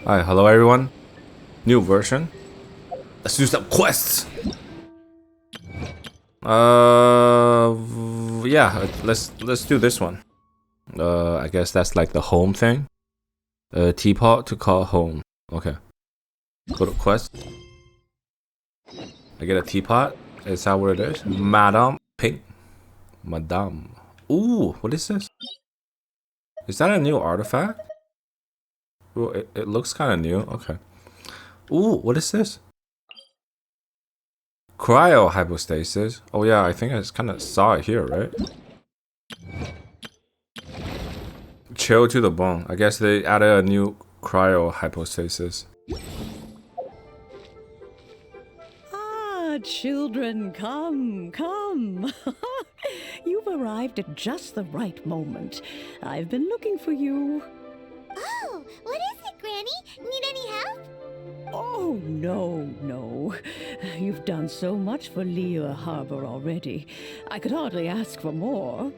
Hi, hello everyone. New version. Let's do some quests. Yeah, let's do this one. I guess that's like the home thing. Teapot to call home. Okay. Go to quest. I get a teapot. Is that what it is? Madame Pink. Madame. Ooh, what is this? Is that a new artifact? Ooh, it looks kind of new. Okay. Ooh, what is this? Cryo hypostasis. Oh yeah, I think I just kind of saw it here, right? Chill to the bone. I guess they added a new cryo hypostasis. Ah, children, come. You've arrived at just the right moment. I've been looking for you. Oh, what is it, Granny? Need any help? Oh, no. You've done so much for Lea Harbor already. I could hardly ask for more.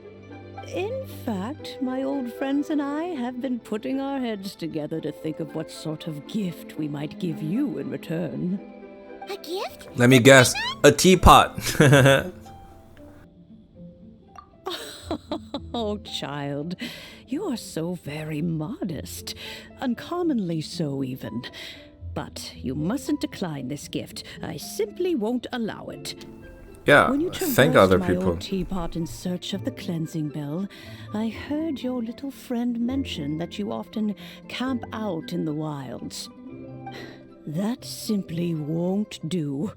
In fact, my old friends and I have been putting our heads together to think of what sort of gift we might give you in return. A gift? Let me guess. A teapot. Oh, child, you are so very modest. Uncommonly so, even. But you mustn't decline this gift. I simply won't allow it. Yeah, When you thank traversed other my people. old teapot in search of the cleansing bell, I heard your little friend mention that you often camp out in the wilds. That simply won't do.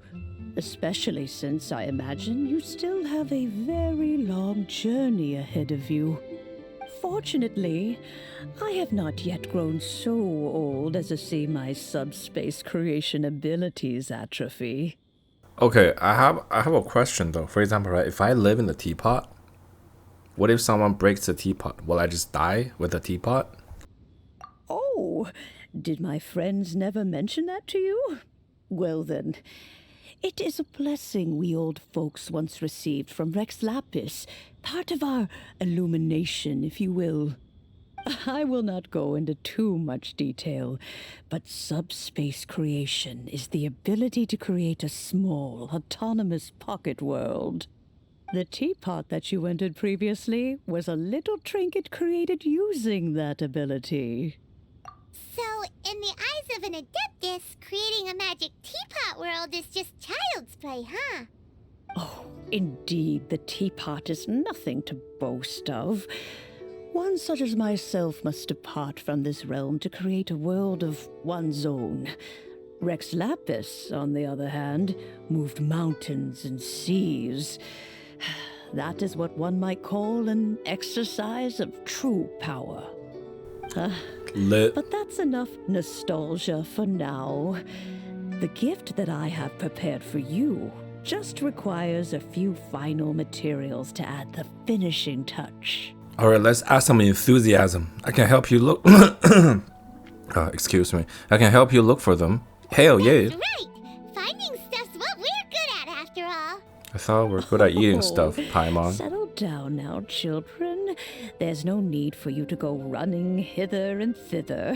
Especially since I imagine you still have a very long journey ahead of you. Fortunately, I have not yet grown so old as to see my subspace creation abilities atrophy. Okay, I have a question though. For example, right, if I live in the teapot, what if someone breaks the teapot? Will I just die with the teapot? Oh, did my friends never mention that to you? Well then, it is a blessing we old folks once received from Rex Lapis, part of our illumination, if you will. I will not go into too much detail, but subspace creation is the ability to create a small, autonomous pocket world. The teapot that you entered previously was a little trinket created using that ability. So, in the eyes of an adeptus, creating a magic teapot world is just child's play, huh? Oh, indeed, the teapot is nothing to boast of. One such as myself must depart from this realm to create a world of one's own. Rex Lapis, on the other hand, moved mountains and seas. That is what one might call an exercise of true power. Lit. But that's enough nostalgia for now. The gift that I have prepared for you just requires a few final materials to add the finishing touch. Alright, let's add some enthusiasm. I can help you look. Excuse me. I can help you look for them. Hell yeah. That's right! Finding stuff's what we're good at, after all. I thought we're good at eating stuff, Oh, Paimon. settle down now, children. There's no need for you to go running hither and thither.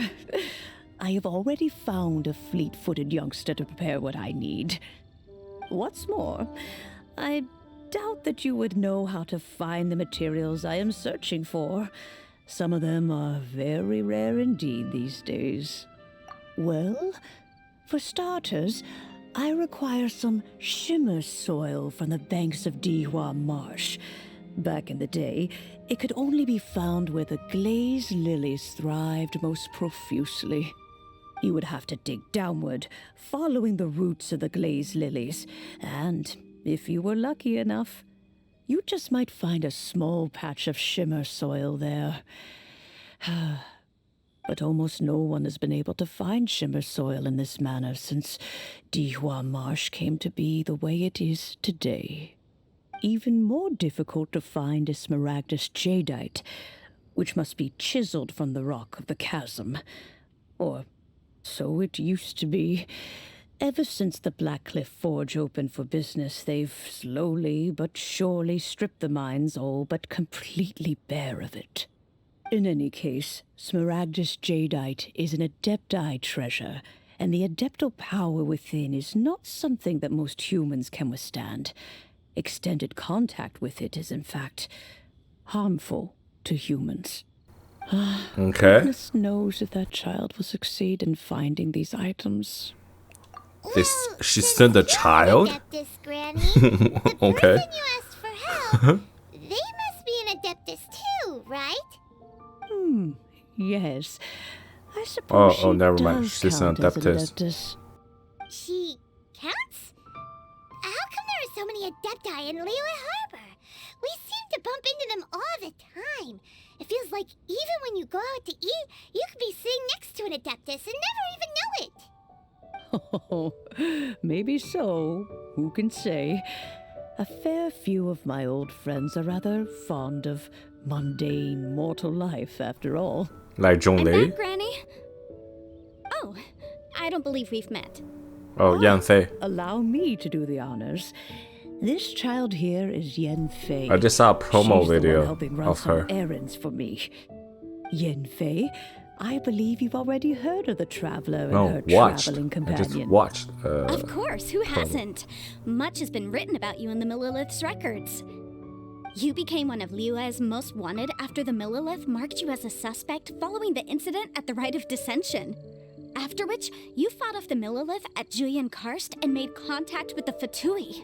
I have already found a fleet-footed youngster to prepare what I need. What's more, I doubt that you would know how to find the materials I am searching for. Some of them are very rare indeed these days. Well, for starters, I require some shimmer soil from the banks of Dihua Marsh. Back in the day, it could only be found where the glazed lilies thrived most profusely. You would have to dig downward, following the roots of the glazed lilies, and if you were lucky enough, you just might find a small patch of shimmer soil there. But almost no one has been able to find shimmer soil in this manner since Dihua Marsh came to be the way it is today. Even more difficult to find is smaragdus jadeite, which must be chiseled from the rock of the chasm. Or so it used to be. Ever since the Blackcliff Forge opened for business, they've slowly but surely stripped the mines all but completely bare of it. In any case, Smaragdus Jadeite is an Adepti treasure, and the Adeptal power within is not something that most humans can withstand. Extended contact with it is, in fact, harmful to humans. Okay. Goodness knows if that child will succeed in finding these items. She's still the child? Adeptus, Granny. The Okay. person you asked for help, they must be an Adeptus too, right? Yes. I suppose she never mind. does She's an She counts? How come there are so many Adepti in Liyue Harbor? We seem to bump into them all the time. It feels like even when you go out to eat, you could be sitting next to an Adeptus and never even know it. Oh, maybe so. Who can say? A fair few of my old friends are rather fond of mundane mortal life, after all. Like Zhonglei? Granny? Oh, I don't believe we've met. Oh, Yanfei. Allow me to do the honors. This child here is Yanfei. I just saw a promo She's the one video helping run of some her. errands for me. Yanfei, I believe you've already heard of the traveler and No, her watched. traveling I companion. just watched. Of course, who hasn't? Much has been written about you in the Millilith's records. You became one of Liyue's most wanted after the Millilith marked you as a suspect following the incident at the Rite of Dissension. After which, you fought off the Millilith at Julian Karst and made contact with the Fatui.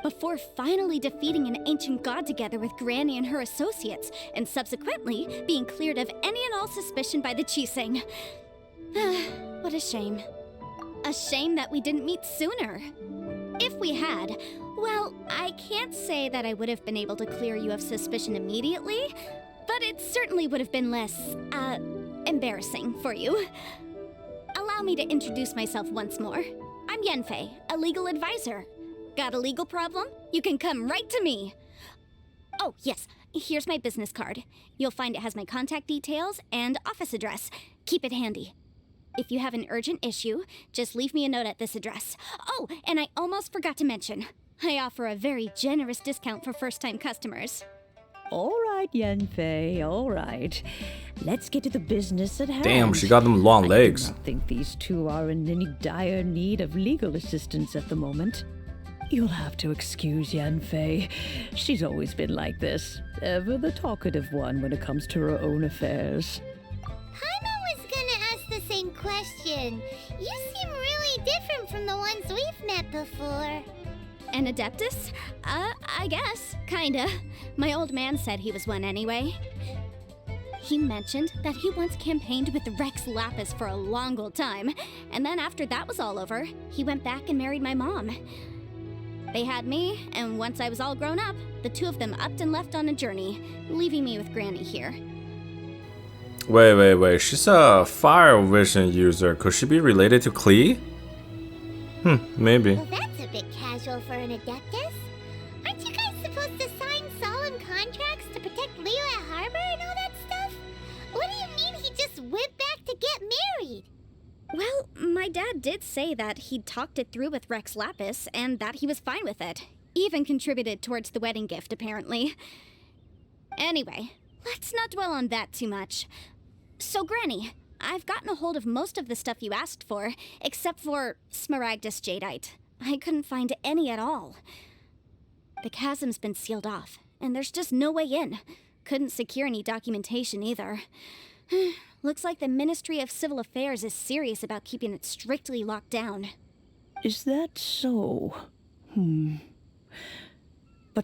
Before finally defeating an ancient god together with Granny and her associates, and subsequently being cleared of any and all suspicion by the Chiseng. What a shame. A shame that we didn't meet sooner. If we had, well, I can't say that I would have been able to clear you of suspicion immediately, but it certainly would have been less, embarrassing for you. Allow me to introduce myself once more. I'm Yanfei, a legal advisor. Got a legal problem? You can come right to me. Oh, yes, here's my business card. You'll find it has my contact details and office address. Keep it handy. If you have an urgent issue, just leave me a note at this address. Oh, and I almost forgot to mention, I offer a very generous discount for first-time customers. All right, Yanfei, all right. Let's get to the business at hand. Damn, she got them long legs. I do not think these two are in any dire need of legal assistance at the moment. You'll have to excuse Yanfei. She's always been like this, ever the talkative one when it comes to her own affairs. Paimon was gonna ask the same question. You seem really different from the ones we've met before. An Adeptus? I guess. Kinda. My old man said he was one anyway. He mentioned that he once campaigned with Rex Lapis for a long old time, and then after that was all over, he went back and married my mom. They had me, and once I was all grown up, the two of them upped and left on a journey, leaving me with Granny here. Wait. She's a fire vision user. Could she be related to Klee? Maybe. Well, that's a bit casual for an Adeptus. Aren't you guys supposed to sign solemn contracts to protect Liyue Harbor and all that stuff? What do you mean he just went back to get married? Well, my dad did say that he'd talked it through with Rex Lapis, and that he was fine with it. Even contributed towards the wedding gift, apparently. Anyway, let's not dwell on that too much. So, Granny, I've gotten a hold of most of the stuff you asked for, except for Smaragdus Jadeite. I couldn't find any at all. The chasm's been sealed off, and there's just no way in. Couldn't secure any documentation either. Looks like the Ministry of Civil Affairs is serious about keeping it strictly locked down. Is that so? But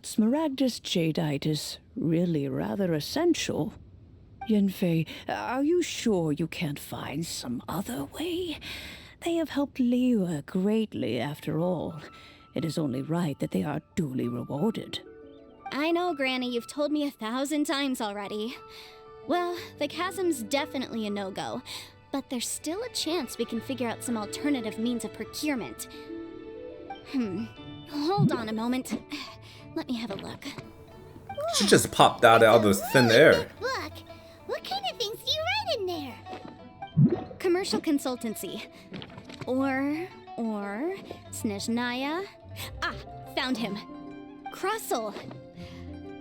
Smaragdus Jadeite is really rather essential. Yanfei, are you sure you can't find some other way? They have helped Liyue greatly, after all. It is only right that they are duly rewarded. I know, Granny, you've told me 1,000 times already. Well, the chasm's definitely a no-go, but there's still a chance we can figure out some alternative means of procurement. Hold on a moment. Let me have a look. She just popped out of the thin air. Big book. What kind of things do you write in there? Commercial consultancy. Or Snezhnaya. Ah, found him. Krusel.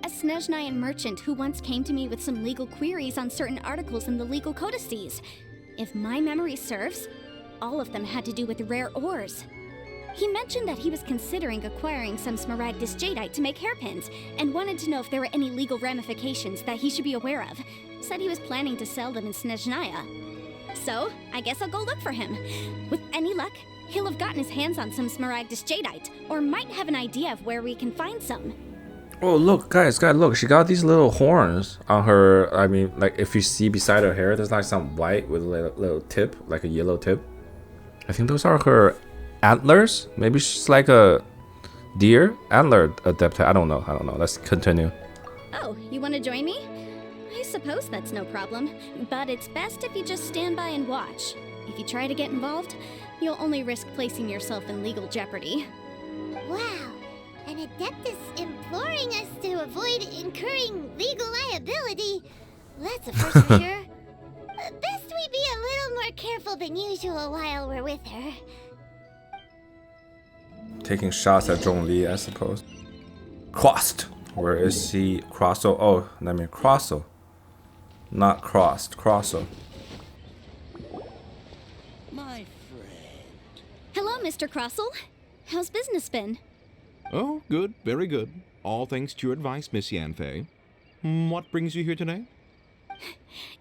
A Snezhnayan merchant who once came to me with some legal queries on certain articles in the legal codices. If my memory serves, all of them had to do with rare ores. He mentioned that he was considering acquiring some Smaragdus jadeite to make hairpins, and wanted to know if there were any legal ramifications that he should be aware of. Said he was planning to sell them in Snezhnaya. So, I guess I'll go look for him. With any luck, he'll have gotten his hands on some Smaragdus jadeite, or might have an idea of where we can find some. Oh, look, guys, look. She got these little horns on her. I mean, like, if you see beside her hair, there's like some white with a little tip, like a yellow tip. I think those are her antlers. Maybe she's like a deer antler adept. I don't know. Let's continue. Oh, you want to join me? I suppose that's no problem, but it's best if you just stand by and watch. If you try to get involved, you'll only risk placing yourself in legal jeopardy. Wow, an Adeptus imploring us to avoid incurring legal liability. That's a first for sure. Best we be a little more careful than usual while we're with her. Taking shots at Zhongli, I suppose. Crossed. Where is she? Crosso. Oh, I mean Crosso. Not crossed. Crosso. My friend. Hello, Mr. Crossell. How's business been? Oh, good, very good. All thanks to your advice, Miss Yanfei. What brings you here today?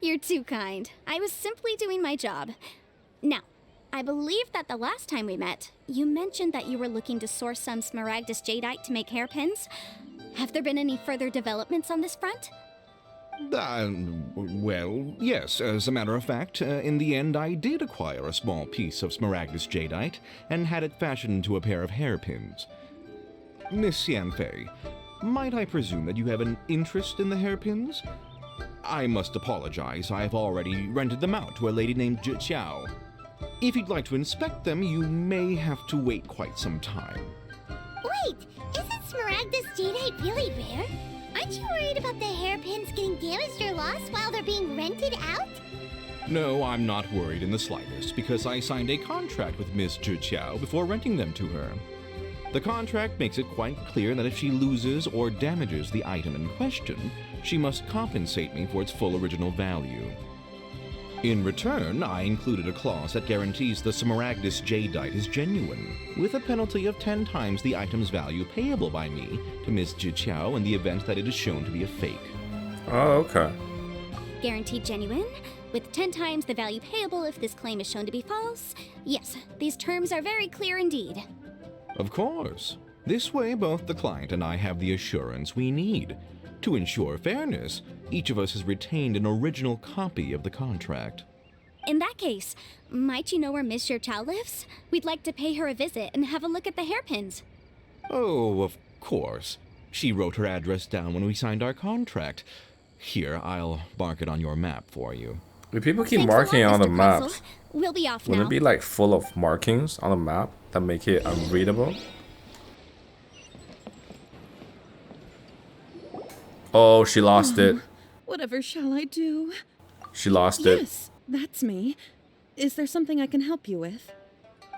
You're too kind. I was simply doing my job. Now, I believe that the last time we met, you mentioned that you were looking to source some Smaragdus jadeite to make hairpins. Have there been any further developments on this front? Well, yes. As a matter of fact, in the end, I did acquire a small piece of Smaragdus jadeite and had it fashioned into a pair of hairpins. Miss Yanfei, might I presume that you have an interest in the hairpins? I must apologize. I've already rented them out to a lady named Zhiqiao. If you'd like to inspect them, you may have to wait quite some time. Wait, isn't Smaragdus jadeite really rare? Aren't you worried about the hairpins getting damaged or lost while they're being rented out? No, I'm not worried in the slightest, because I signed a contract with Miss Zhiqiao before renting them to her. The contract makes it quite clear that if she loses or damages the item in question, she must compensate me for its full original value. In return, I included a clause that guarantees the Smaragdus jadeite is genuine, with a penalty of 10 times the item's value payable by me to Miss Zhiqiao in the event that it is shown to be a fake. Oh, okay. Guaranteed genuine, with 10 times the value payable if this claim is shown to be false. Yes, these terms are very clear indeed. Of course. This way, both the client and I have the assurance we need. To ensure fairness, each of us has retained an original copy of the contract. In that case, might you know where Miss Zhiqiao lives? We'd like to pay her a visit and have a look at the hairpins. Oh, of course. She wrote her address down when we signed our contract. Here, I'll mark it on your map for you. If people keep Thanks a marking lot, on the Mr. maps, Crossell. We'll be off would now. it be like full of markings on the map that make it unreadable? Oh, she lost it. Whatever shall I do? She lost it. Yes, that's me. Is there something I can help you with?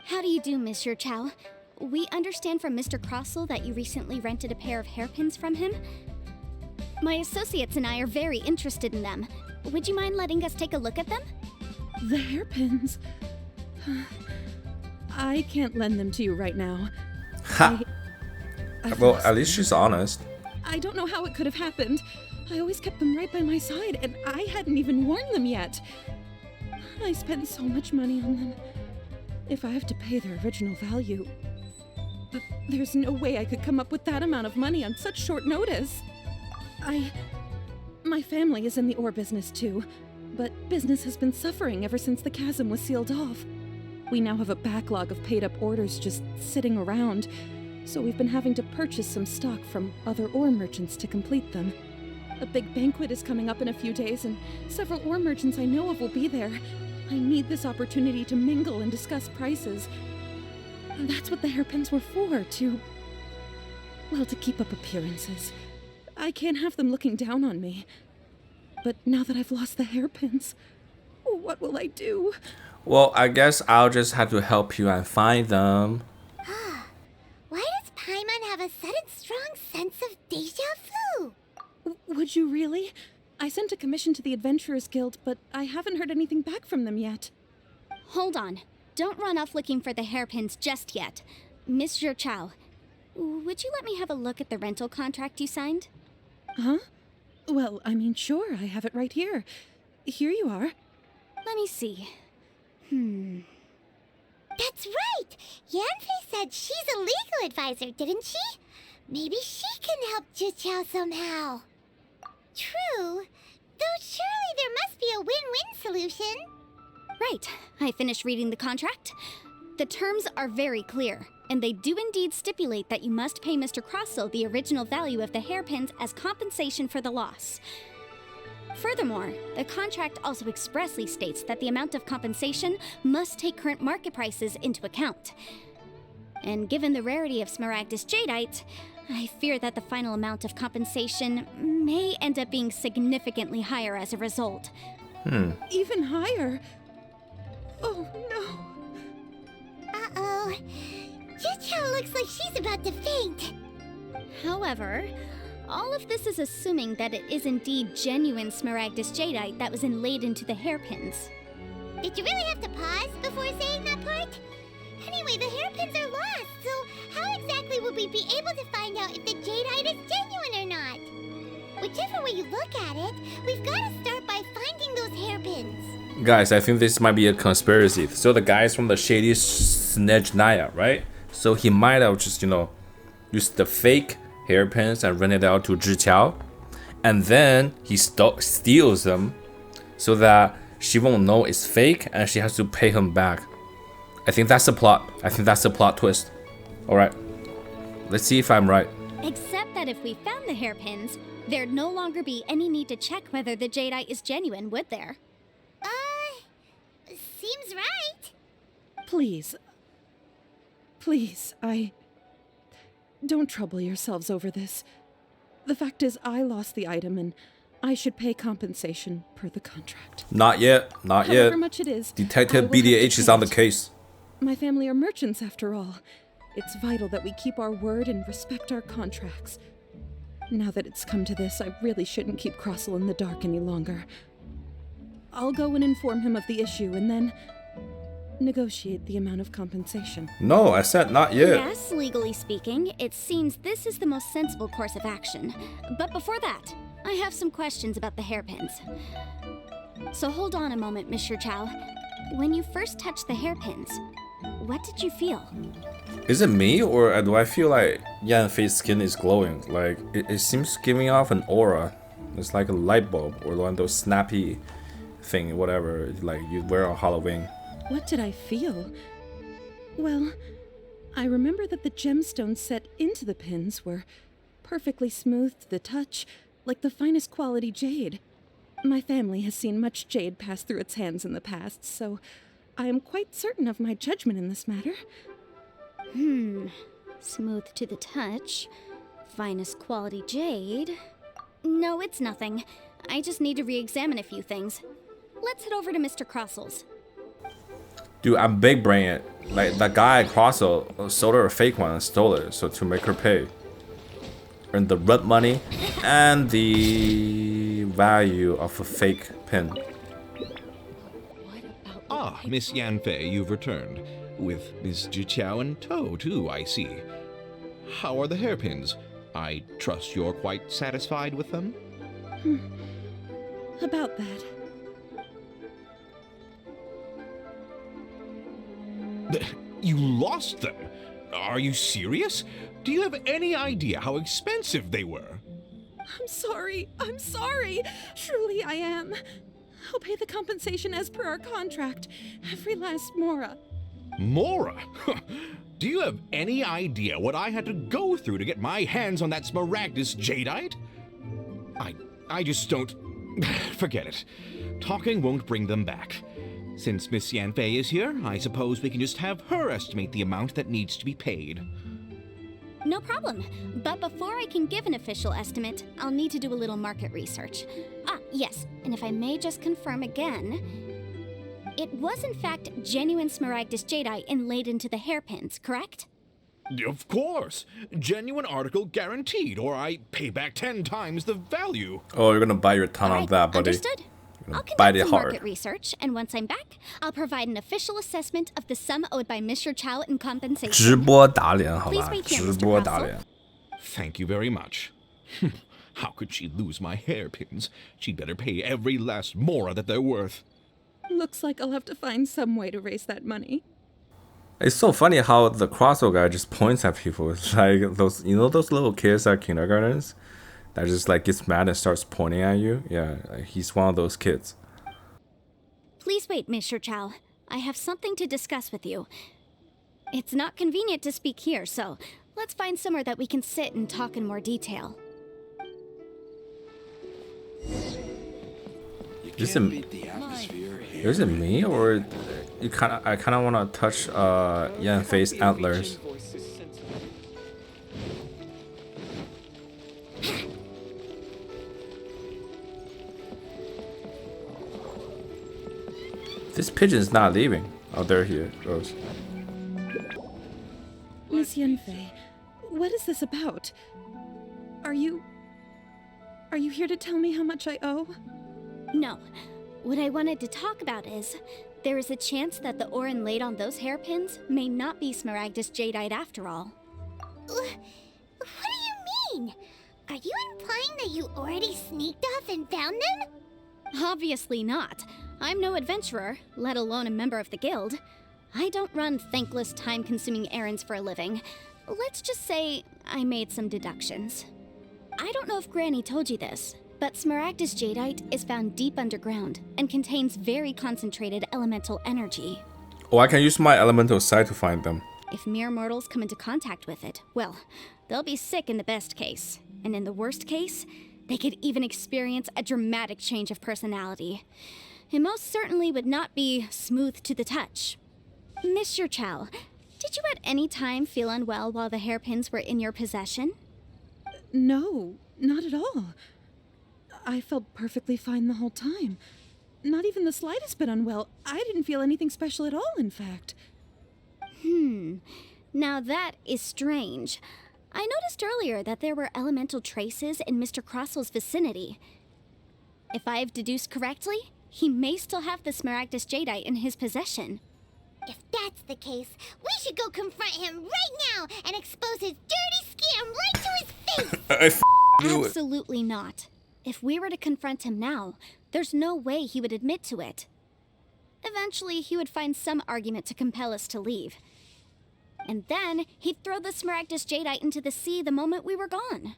How do you do, Miss Zhiqiao? We understand from Mr. Crossell that you recently rented a pair of hairpins from him. My associates and I are very interested in them. Would you mind letting us take a look at them? The hairpins. I can't lend them to you right now. Ha! I've Well, lost at least them. she's honest. I don't know how it could have happened. I always kept them right by my side, and I hadn't even worn them yet. I spent so much money on them. If I have to pay their original value, there's no way I could come up with that amount of money on such short notice. My family is in the ore business too, but business has been suffering ever since the chasm was sealed off. We now have a backlog of paid-up orders just sitting around, so we've been having to purchase some stock from other ore merchants to complete them. A big banquet is coming up in a few days, and several ore merchants I know of will be there. I need this opportunity to mingle and discuss prices. That's what the hairpins were for, to keep up appearances. I can't have them looking down on me. But now that I've lost the hairpins, what will I do? Well, I guess I'll just have to help you and find them. Why does Paimon have a sudden strong sense of deja vu? Did you really? I sent a commission to the Adventurers Guild, but I haven't heard anything back from them yet. Hold on. Don't run off looking for the hairpins just yet. Miss Chow, would you let me have a look at the rental contract you signed? Huh? Well, I mean, sure, I have it right here. Here you are. Let me see. That's right! Yanfei said she's a legal advisor, didn't she? Maybe she can help Zhiqiao somehow. True. Though surely there must be a win-win solution. Right. I finished reading the contract. The terms are very clear, and they do indeed stipulate that you must pay Mr. Crossell the original value of the hairpins as compensation for the loss. Furthermore, the contract also expressly states that the amount of compensation must take current market prices into account. And given the rarity of Smaragdus Jadeite, I fear that the final amount of compensation may end up being significantly higher as a result. Even higher? Oh, no. Uh-oh. Zhiqiao looks like she's about to faint. However, all of this is assuming that it is indeed genuine Smaragdus Jadeite that was inlaid into the hairpins. Did you really have to pause before saying that part? Anyway, the hairpins are lost, so how exactly would we be able to find out if the jadeite is genuine or not? Whichever way you look at it, we've got to start by finding those hairpins. Guys, I think this might be a conspiracy. So the guy's from the shady Snezhnaya, right? So he might have just, used the fake hairpins and rented it out to Zhiqiao. And then he steals them so that she won't know it's fake and she has to pay him back. I think that's the plot. I think that's the plot twist. Alright. Let's see if I'm right. Except that if we found the hairpins, there'd no longer be any need to check whether the jadeite is genuine, would there? Seems right. Please. Please, Don't trouble yourselves over this. The fact is, I lost the item and I should pay compensation per the contract. Not yet. Not yet. However much it is, Detective I will have to BDH is pay on the it. case. My family are merchants, after all. It's vital that we keep our word and respect our contracts. Now that it's come to this, I really shouldn't keep Crossell in the dark any longer. I'll go and inform him of the issue and then negotiate the amount of compensation. No, I said not yet. Yes, legally speaking, it seems this is the most sensible course of action. But before that, I have some questions about the hairpins. So hold on a moment, Mr. Chow. When you first touched the hairpins, what did you feel? Is it me or do I feel like Yanfei's skin is glowing? Like it seems giving off an aura. It's like a light bulb or one of those snappy thing, whatever, like you wear on Halloween. What did I feel? Well, I remember that the gemstones set into the pins were perfectly smooth to the touch, like the finest quality jade. My family has seen much jade pass through its hands in the past, so I am quite certain of my judgment in this matter. Smooth to the touch. Finest quality jade. No, it's nothing. I just need to re-examine a few things. Let's head over to Mr. Crossell's. Dude, I'm big brain it. Like that guy at Crossell sold her a fake one and stole it, so to make her pay. Earn the rent money and the value of a fake pin. Ah, Miss Yanfei, you've returned. With Miss Zhiqiao in tow, too, I see. How are the hairpins? I trust you're quite satisfied with them? About that. You lost them? Are you serious? Do you have any idea how expensive they were? I'm sorry. Truly I am. I'll pay the compensation as per our contract. Every last mora. Mora? Do you have any idea what I had to go through to get my hands on that Smaragdus Jadeite? I just don't... Forget it. Talking won't bring them back. Since Miss Yanfei is here, I suppose we can just have her estimate the amount that needs to be paid. No problem. But before I can give an official estimate, I'll need to do a little market research. Ah, yes, and if I may just confirm again, it was in fact genuine Smaragdus Jadeite inlaid into the hairpins, correct? Of course. Genuine article guaranteed, or I pay back 10 times the value. Oh, you're gonna bite your tongue on Alright, that, buddy. understood. I'll Bite conduct it some hard. market research, and once I'm back, I'll provide an official assessment of the sum owed by Mr. Chow in compensation. 直播打脸，好 Please 吧？ wait here, 直 Mr. 播打脸。 Thank you very much. How could she lose my hairpins? She'd better pay every last mora that they're worth. Looks like I'll have to find some way to raise that money. It's so funny how the crossbow guy just points at people. It's like those, you know, those little kids at kindergartens that just like gets mad and starts pointing at you. Yeah, he's one of those kids. Please wait, Mr. Chow. I have something to discuss with you. It's not convenient to speak here, so let's find somewhere that we can sit and talk in more detail. Is it me or you I kind of want to touch Yanfei's antlers. This pigeon's not leaving. Oh, there he goes. Miss Yanfei, what is this about? Are you here to tell me how much I owe? No. What I wanted to talk about is, there is a chance that the Orin laid on those hairpins may not be Smaragdus Jadeite after all. What do you mean? Are you implying that you already sneaked off and found them? Obviously not. I'm no adventurer, let alone a member of the guild. I don't run thankless, time-consuming errands for a living. Let's just say I made some deductions. I don't know if Granny told you this, but Smaragdus Jadeite is found deep underground and contains very concentrated elemental energy. Oh, I can use my elemental sight to find them. If mere mortals come into contact with it, well, they'll be sick in the best case. And in the worst case, they could even experience a dramatic change of personality. It most certainly would not be smooth to the touch. Mr. Chow, did you at any time feel unwell while the hairpins were in your possession? No, not at all. I felt perfectly fine the whole time. Not even the slightest bit unwell. I didn't feel anything special at all, in fact. Now that is strange. I noticed earlier that there were elemental traces in Mr. Crossel's vicinity. If I've deduced correctly, he may still have the Smaragdus Jadeite in his possession. If that's the case, we should go confront him right now and expose his dirty scam right to his face! Knew it. Absolutely not. If we were to confront him now, there's no way he would admit to it. Eventually, he would find some argument to compel us to leave. And then, he'd throw the Smaragdus Jadeite into the sea the moment we were gone.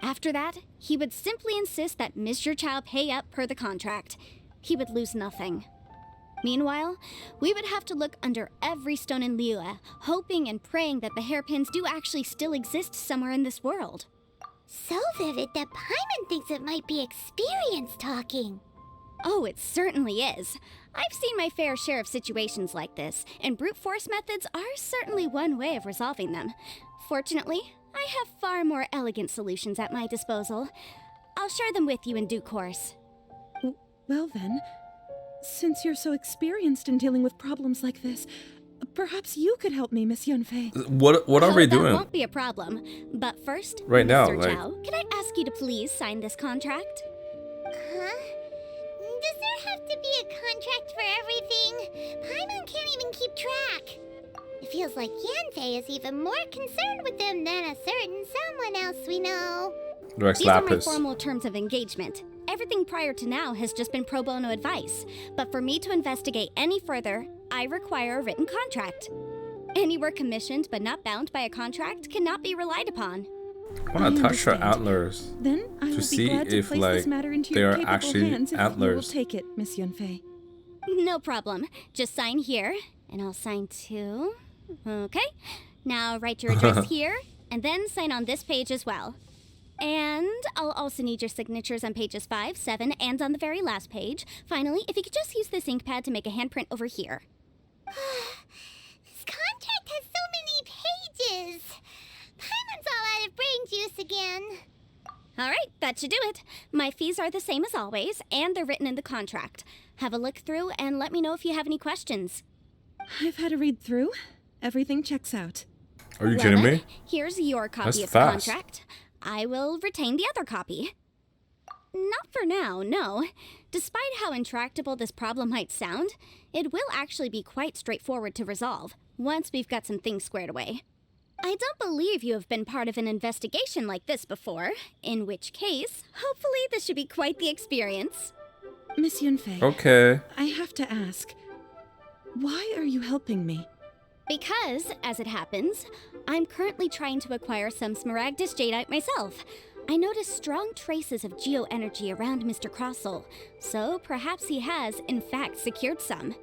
After that, he would simply insist that Mr. Chow pay up per the contract. He would lose nothing. Meanwhile, we would have to look under every stone in Liyue, hoping and praying that the hairpins do actually still exist somewhere in this world. So vivid that Paimon thinks it might be experience talking. Oh, it certainly is. I've seen my fair share of situations like this, and brute force methods are certainly one way of resolving them. Fortunately, I have far more elegant solutions at my disposal. I'll share them with you in due course. Well then, since you're so experienced in dealing with problems like this, perhaps you could help me, Miss Yanfei. What are we doing? That won't be a problem. But first, Right now, Mr. like- Chow, can I ask you to please sign this contract? Huh? Does there have to be a contract for everything? Paimon can't even keep track. It feels like Yanfei is even more concerned with them than a certain someone else we know. Rex These are my Lapis. formal terms of engagement. Everything prior to now has just been pro bono advice. But for me to investigate any further, I require a written contract. Any work commissioned but not bound by a contract cannot be relied upon. I want to touch her understand. antlers. Then I will be see glad to if, place like, this matter into they your are capable actually hands if antlers. you will take it, Miss Yanfei. No problem. Just sign here, and I'll sign too. Okay. Now write your address here, and then sign on this page as well. And I'll also need your signatures on pages 5, 7, and on the very last page. Finally, if you could just use this ink pad to make a handprint over here. This contract has so many pages. Paimon's all out of brain juice again. All right, that should do it. My fees are the same as always, and they're written in the contract. Have a look through and let me know if you have any questions. I've had a read through. Everything checks out. Are you Well kidding then, me? Here's your copy That's of the fast. contract. I will retain the other copy. Not for now, no. Despite how intractable this problem might sound, it will actually be quite straightforward to resolve, once we've got some things squared away. I don't believe you have been part of an investigation like this before, in which case, hopefully this should be quite the experience. Miss Yanfei, Okay. I have to ask, why are you helping me? Because, as it happens, I'm currently trying to acquire some Smaragdus Jadeite myself. I noticed strong traces of geoenergy around Mr. Crossel, so perhaps he has, in fact, secured some.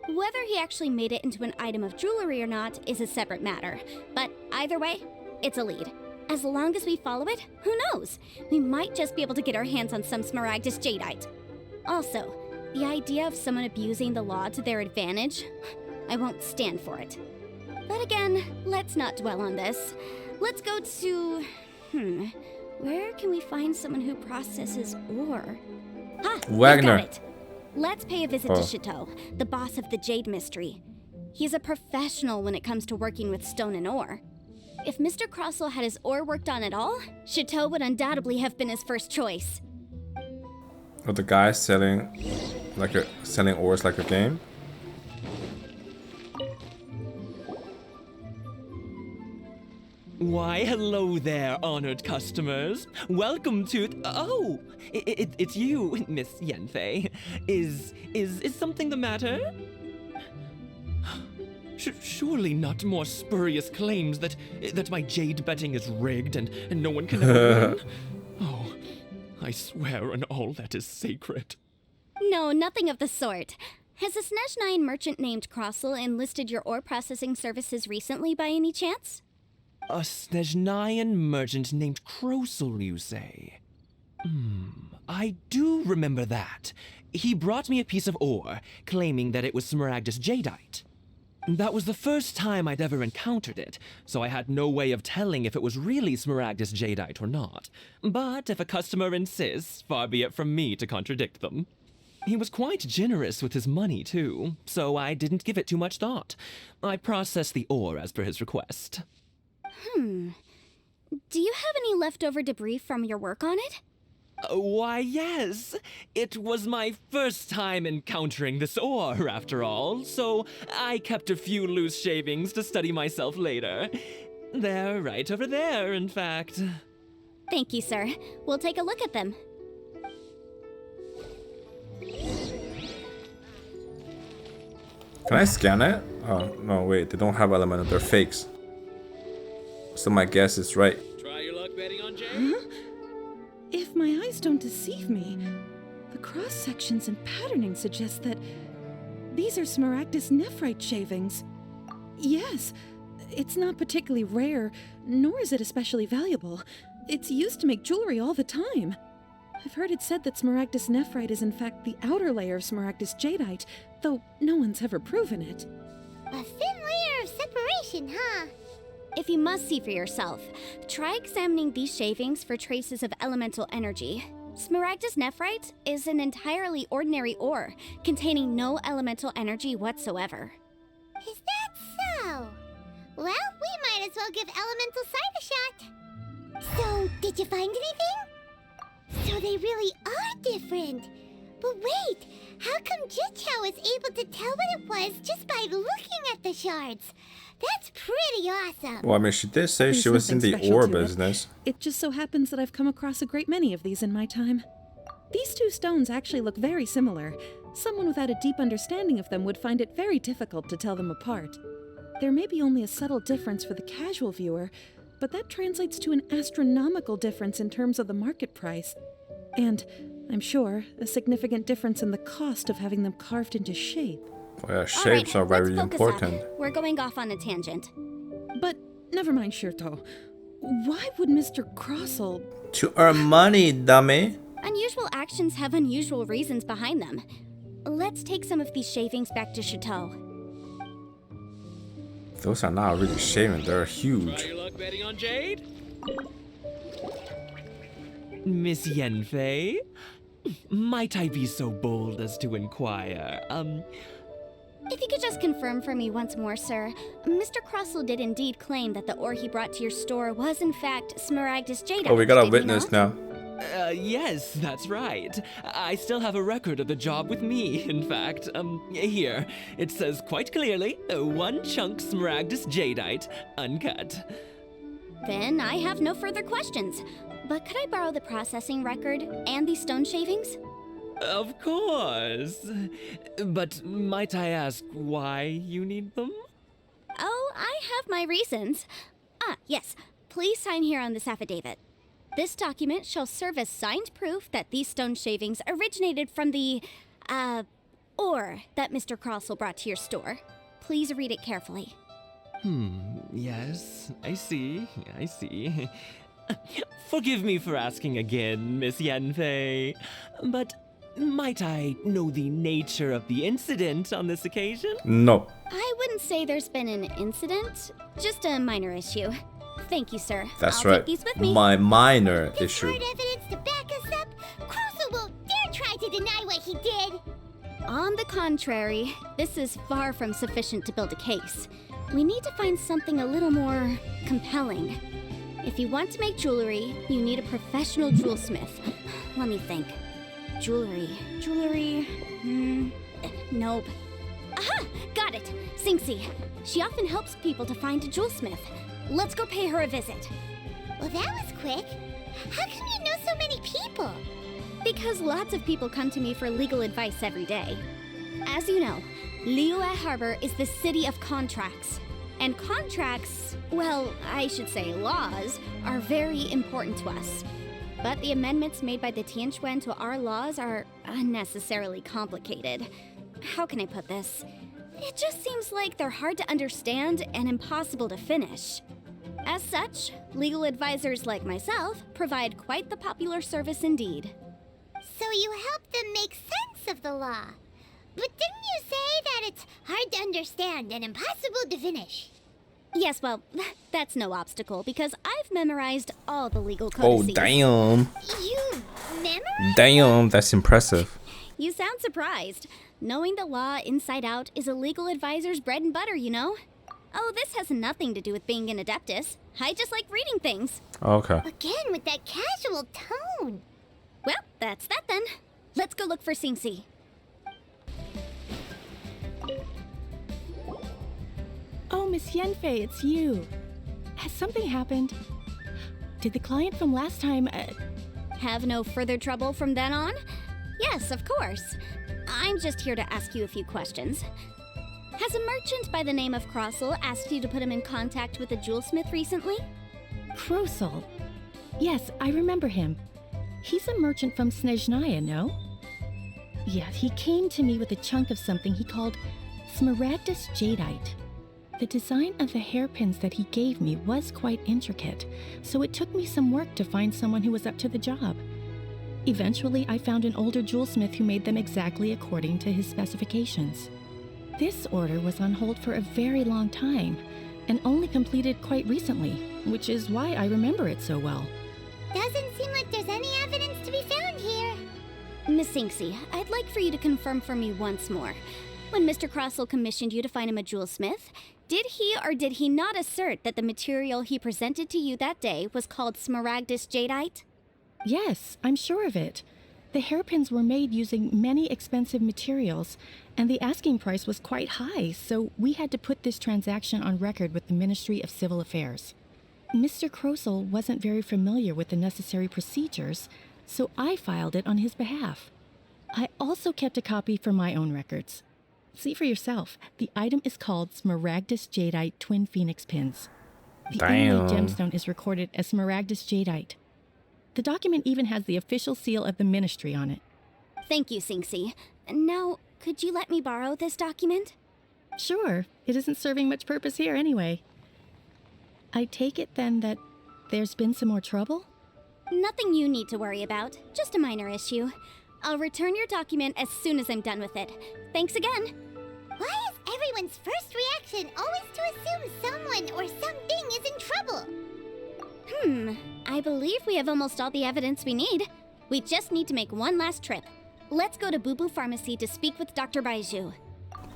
Whether he actually made it into an item of jewelry or not is a separate matter, but either way, it's a lead. As long as we follow it, who knows? We might just be able to get our hands on some Smaragdus Jadeite. Also, the idea of someone abusing the law to their advantage, I won't stand for it. But again, let's not dwell on this. Let's go to... where can we find someone who processes ore? Ha! Wagner. I've got it. Let's pay a visit to Chateau, the boss of the Jade Mystery. He's a professional when it comes to working with stone and ore. If Mr. Crossel had his ore worked on at all, Chateau would undoubtedly have been his first choice. Are the guy selling selling ores like a game? Why, hello there, honored customers. Welcome to... it's you, Miss Yanfei. Is something the matter? Surely not more spurious claims that my jade betting is rigged and no one can ever win? Oh, I swear on all that is sacred. No, nothing of the sort. Has a Snezhnine merchant named Crossel enlisted your ore processing services recently by any chance? A Snezhnine merchant named Crossel, you say? I do remember that. He brought me a piece of ore, claiming that it was Smaragdus Jadeite. That was the first time I'd ever encountered it, so I had no way of telling if it was really Smaragdus Jadeite or not. But if a customer insists, far be it from me to contradict them. He was quite generous with his money, too, so I didn't give it too much thought. I processed the ore as per his request. Do you have any leftover debris from your work on it? Why, yes. It was my first time encountering this ore, after all, so I kept a few loose shavings to study myself later. They're right over there, in fact. Thank you, sir. We'll take a look at them. Can I scan it? Oh, no, wait. They don't have element. They're fakes. So my guess is right. Try your luck betting on Jade? Huh? If my eyes don't deceive me, the cross-sections and patterning suggest that these are Smaragdus nephrite shavings. Yes, it's not particularly rare, nor is it especially valuable. It's used to make jewelry all the time. I've heard it said that Smaragdus nephrite is in fact the outer layer of Smaragdus jadeite, though no one's ever proven it. A thin layer of separation, huh? If you must see for yourself, try examining these shavings for traces of elemental energy. Smaragdus nephrite is an entirely ordinary ore, containing no elemental energy whatsoever. Is that so? Well, we might as well give elemental side a shot. So, did you find anything? So they really are different. But wait, how come Jichao was able to tell what it was just by looking at the shards? That's pretty awesome. Well, I mean, she did say There's she was in nothing the special ore to it. business. It just so happens that I've come across a great many of these in my time. These two stones actually look very similar. Someone without a deep understanding of them would find it very difficult to tell them apart. There may be only a subtle difference for the casual viewer, but that translates to an astronomical difference in terms of the market price. And, I'm sure, a significant difference in the cost of having them carved into shape. Well, yeah, shapes are very let's focus important. up. We're going off on a tangent. But never mind, Shirto. Why would Mr. Crossel... To earn money, dummy. Unusual actions have unusual reasons behind them. Let's take some of these shavings back to Chateau. Those are not really shaving. They're huge. Try your luck betting on Jade? Miss Yanfei? Might I be so bold as to inquire, If you could just confirm for me once more, sir. Mr. Crossell did indeed claim that the ore he brought to your store was in fact Smaragdus jadeite. Oh, we got a did he witness not? now. Yes, that's right. I still have a record of the job with me, in fact. Here. It says quite clearly, 1 chunk Smaragdus jadeite, uncut. Then I have no further questions. But could I borrow the processing record and these stone shavings? Of course. But might I ask why you need them? Oh, I have my reasons. Ah, yes. Please sign here on this affidavit. This document shall serve as signed proof that these stone shavings originated from the, ore that Mr. Crossell brought to your store. Please read it carefully. Yes, I see. Forgive me for asking again, Miss Yanfei, but might I know the nature of the incident on this occasion? No. I wouldn't say there's been an incident, just a minor issue. Thank you, sir. That's I'll right. take these with me. My minor With issue. hard evidence to back us up, Crossell won't dare try to deny what he did. On the contrary, this is far from sufficient to build a case. We need to find something a little more compelling. If you want to make jewelry, you need a professional jewelsmith. Let me think. Jewelry. Nope. Aha! Got it! Singxi. She often helps people to find a jewelsmith. Let's go pay her a visit. Well, that was quick. How come you know so many people? Because lots of people come to me for legal advice every day. As you know, Liyue Harbor is the city of contracts. And contracts, well, I should say laws, are very important to us. But the amendments made by the Tianquan to our laws are unnecessarily complicated. How can I put this? It just seems like they're hard to understand and impossible to finish. As such, legal advisors like myself provide quite the popular service indeed. So you help them make sense of the law. But didn't you say that it's hard to understand and impossible to finish? Yes, well, that's no obstacle because I've memorized all the legal Oh, codices. damn. You memorized? Damn, that's impressive. You sound surprised. Knowing the law inside out is a legal advisor's bread and butter, you know? Oh, this has nothing to do with being an adeptus. I just like reading things. Okay. Again, with that casual tone. Well, that's that then. Let's go look for Singxi. Oh, Miss Yanfei, it's you. Has something happened? Did the client from last time, Have no further trouble from then on? Yes, of course. I'm just here to ask you a few questions. Has a merchant by the name of Crossell asked you to put him in contact with a jewelsmith recently? Crossell? Yes, I remember him. He's a merchant from Snezhnaya, no? Yeah, he came to me with a chunk of something he called Smaragdus jadeite. The design of the hairpins that he gave me was quite intricate, so it took me some work to find someone who was up to the job. Eventually, I found an older jewelsmith who made them exactly according to his specifications. This order was on hold for a very long time, and only completed quite recently, which is why I remember it so well. Doesn't seem like there's any evidence to be found here. Miss Singxi, I'd like for you to confirm for me once more. When Mr. Crossell commissioned you to find him a jewelsmith, did he or did he not assert that the material he presented to you that day was called Smaragdus jadeite? Yes, I'm sure of it. The hairpins were made using many expensive materials, and the asking price was quite high, so we had to put this transaction on record with the Ministry of Civil Affairs. Mr. Crossell wasn't very familiar with the necessary procedures, so I filed it on his behalf. I also kept a copy for my own records. See for yourself, the item is called Smaragdus jadeite Twin Phoenix Pins. The inlaid Damn. gemstone is recorded as Smaragdus jadeite. The document even has the official seal of the ministry on it. Thank you, Singxi. Now, could you let me borrow this document? Sure, it isn't serving much purpose here anyway. I take it then that there's been some more trouble? Nothing you need to worry about, just a minor issue. I'll return your document as soon as I'm done with it. Thanks again. Why is everyone's first reaction always to assume someone or something is in trouble? I believe we have almost all the evidence we need. We just need to make one last trip. Let's go to Boo Boo Pharmacy to speak with Dr. Baiju.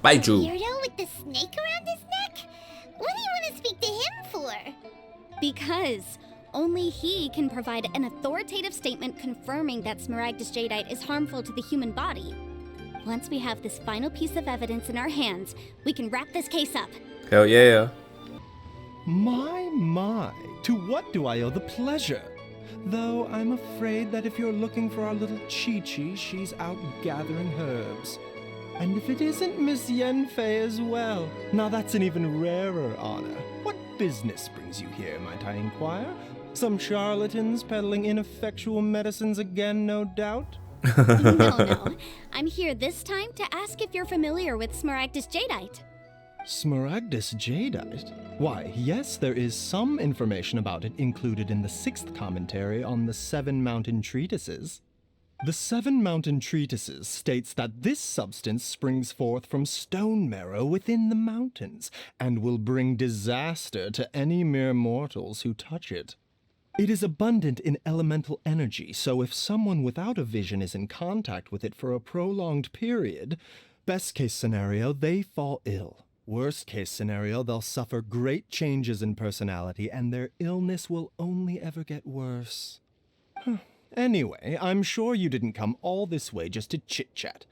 Baiju. Weirdo with the snake around his neck? What do you want to speak to him for? Because only he can provide an authoritative statement confirming that Smaragdus Jadeite is harmful to the human body. Once we have this final piece of evidence in our hands, we can wrap this case up. Hell yeah. My, to what do I owe the pleasure? Though I'm afraid that if you're looking for our little Chi-Chi, she's out gathering herbs. And if it isn't Miss Yanfei as well, now that's an even rarer honor. What business brings you here, might I inquire? Some charlatans peddling ineffectual medicines again, no doubt? No. I'm here this time to ask if you're familiar with Smaragdus Jadeite. Smaragdus Jadeite? Why, yes, there is some information about it included in the 6th commentary on the 7 Mountain Treatises. The 7 Mountain Treatises states that this substance springs forth from stone marrow within the mountains, and will bring disaster to any mere mortals who touch it. It is abundant in elemental energy, so if someone without a vision is in contact with it for a prolonged period, best case scenario, they fall ill. Worst case scenario, they'll suffer great changes in personality, and their illness will only ever get worse. Anyway, I'm sure you didn't come all this way just to chit-chat.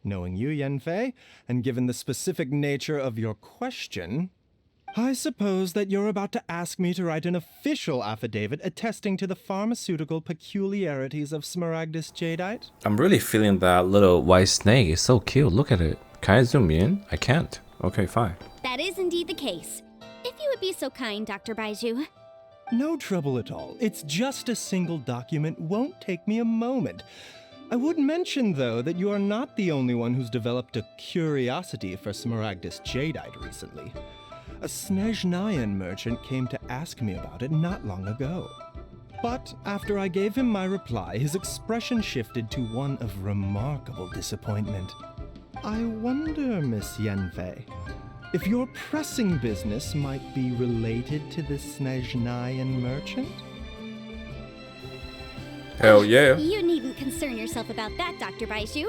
Knowing you, Yanfei, and given the specific nature of your question, I suppose that you're about to ask me to write an official affidavit attesting to the pharmaceutical peculiarities of Smaragdus Jadeite? I'm really feeling that little white snake. It's so cute. Look at it. Can I zoom in? I can't. Okay, fine. That is indeed the case. If you would be so kind, Dr. Baiju. No trouble at all. It's just a single document. Won't take me a moment. I would mention, though, that you are not the only one who's developed a curiosity for Smaragdus Jadeite recently. A Snezhnayan merchant came to ask me about it not long ago. But after I gave him my reply, his expression shifted to one of remarkable disappointment. I wonder, Miss Yanfei, if your pressing business might be related to the Snezhnayan merchant? Hell yeah. You needn't concern yourself about that, Dr. Baiju.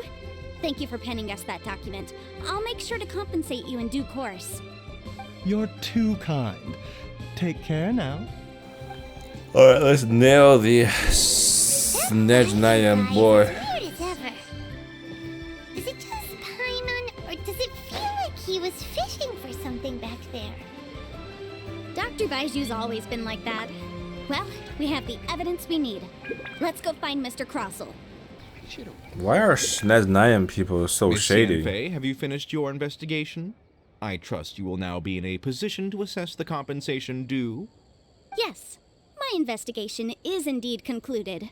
Thank you for penning us that document. I'll make sure to compensate you in due course. You're too kind. Take care now. Alright, let's nail the Snezhnayan boy. Weird as ever. Is it just Paimon, or does it feel like he was fishing for something back there? Dr. Baiju's always been like that. Well, we have the evidence we need. Let's go find Mr. Crossell. Why are Snezhnayan people so Miss shady? Yanfei, have you finished your investigation? I trust you will now be in a position to assess the compensation due. Yes, my investigation is indeed concluded.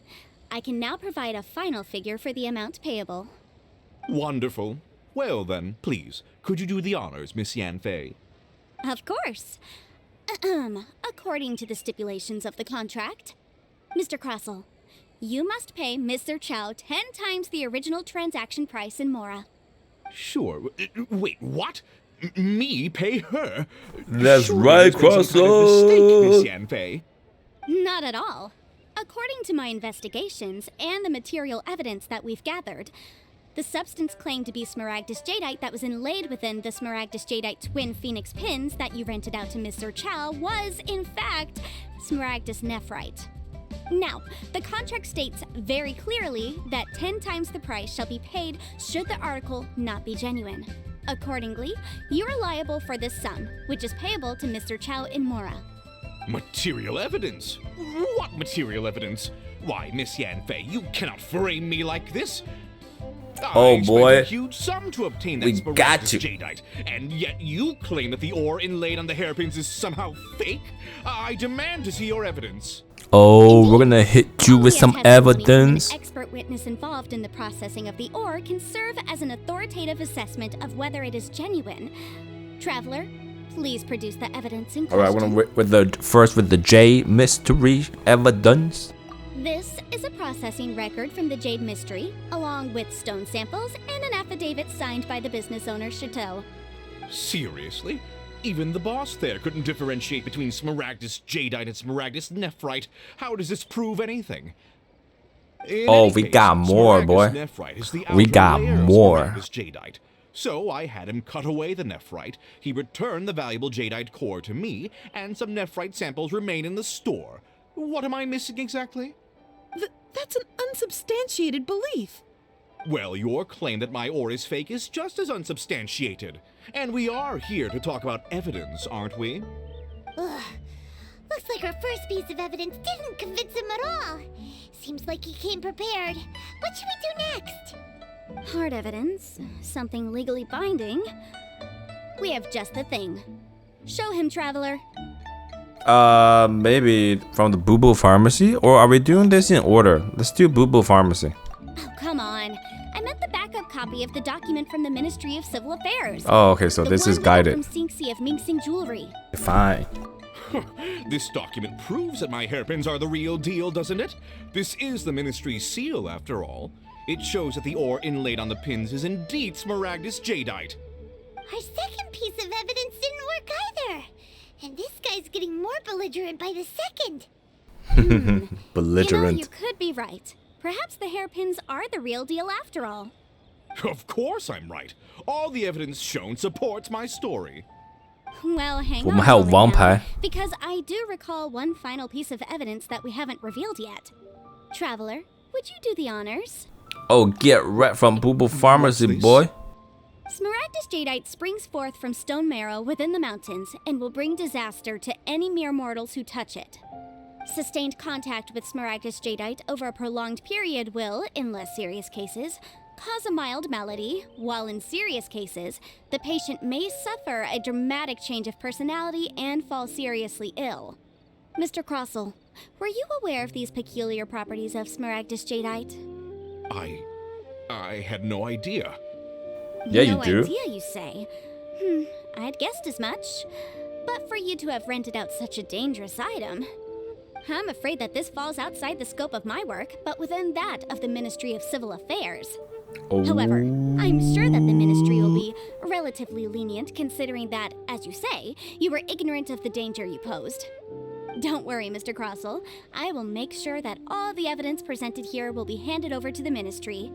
I can now provide a final figure for the amount payable. Wonderful. Well then, please, could you do the honors, Miss Yanfei? Of course. According to the stipulations of the contract, Mr. Crossell, you must pay Mr. Chow 10 times the original transaction price in Mora. Sure. Wait, what? Me pay her? That's Surely right, there's been some kind of mistake, Miss Crossell. Yanfei. Not at all. According to my investigations and the material evidence that we've gathered, the substance claimed to be Smaragdus Jadeite that was inlaid within the Smaragdus Jadeite twin phoenix pins that you rented out to Mr. Chow was, in fact, Smaragdus Nephrite. Now, the contract states very clearly that 10 times the price shall be paid should the article not be genuine. Accordingly, you are liable for this sum, which is payable to Mr. Chow in Mora. Material evidence? What material evidence? Why, Miss Yanfei, you cannot frame me like this. Oh, I expect boy. a huge sum to obtain that We got Smaragdus you. Jadeite, and yet you claim that the ore inlaid on the hairpins is somehow fake? I demand to see your evidence. Oh, we're gonna hit you with Only some a testimony from evidence. An expert witness involved in the processing of the ore can serve as an authoritative assessment of whether it is genuine. Traveler, please produce the evidence in Alright, question. we're gonna with the J mystery evidence. This is a processing record from the Jade Mystery, along with stone samples and an affidavit signed by the business owner, Chateau. Seriously? Even the boss there couldn't differentiate between Smaragdus Jadeite and Smaragdus Nephrite. How does this prove anything? In Oh, any we case, got more, Smaragdus boy. Nephrite is the We outer got layer of more. Smaragdus Jadeite. So I had him cut away the nephrite, he returned the valuable jadeite core to me, and some nephrite samples remain in the store. What am I missing exactly? That's an unsubstantiated belief. Well, your claim that my ore is fake is just as unsubstantiated. And we are here to talk about evidence, aren't we? Ugh. Looks like our first piece of evidence didn't convince him at all. Seems like he came prepared. What should we do next? Hard evidence, something legally binding. We have just the thing. Show him, Traveler. Maybe from the Boo Boo Pharmacy? Or are we doing this in order? Let's do Boo Boo Pharmacy. Oh, come on. I meant the backup copy of the document from the Ministry of Civil Affairs. Oh, okay, so The this is one we got guided. from Sinxi of Ming Sing Jewelry. Fine. This document proves that my hairpins are the real deal, doesn't it? This is the Ministry's seal, after all. It shows that the ore inlaid on the pins is indeed Smaragdus jadeite. Our second piece of evidence didn't work either. And this guy's getting more belligerent by the second. Belligerent. You could be right. Perhaps the hairpins are the real deal after all. Of course I'm right. All the evidence shown supports my story. Well, hang 我 on 们还有 a moment 王 now, 牌。 because I do recall one final piece of evidence that we haven't revealed yet. Traveler, would you do the honors? Oh, get red from Boo Boo Pharmacy, What's this? boy. Smaragdus jadeite springs forth from stone marrow within the mountains and will bring disaster to any mere mortals who touch it. Sustained contact with Smaragdus jadeite over a prolonged period will, in less serious cases, cause a mild malady, while in serious cases, the patient may suffer a dramatic change of personality and fall seriously ill. Mr. Crossell, were you aware of these peculiar properties of Smaragdus jadeite? I had no idea. Yeah, you no do. idea, you say? I'd guessed as much. But for you to have rented out such a dangerous item, I'm afraid that this falls outside the scope of my work, but within that of the Ministry of Civil Affairs. Oh. However, I'm sure that the Ministry will be relatively lenient considering that, as you say, you were ignorant of the danger you posed. Don't worry, Mr. Crossell. I will make sure that all the evidence presented here will be handed over to the Ministry.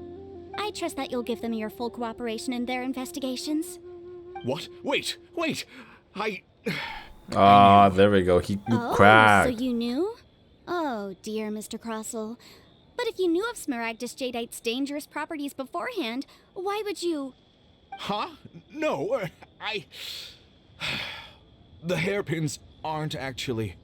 I trust that you'll give them your full cooperation in their investigations. What? Wait! Ah, there we go. He Oh, cracked. so you knew? Oh, dear Mr. Crossell. But if you knew of Smaragdus jadeite's dangerous properties beforehand, why would you... Huh? No, The hairpins aren't actually...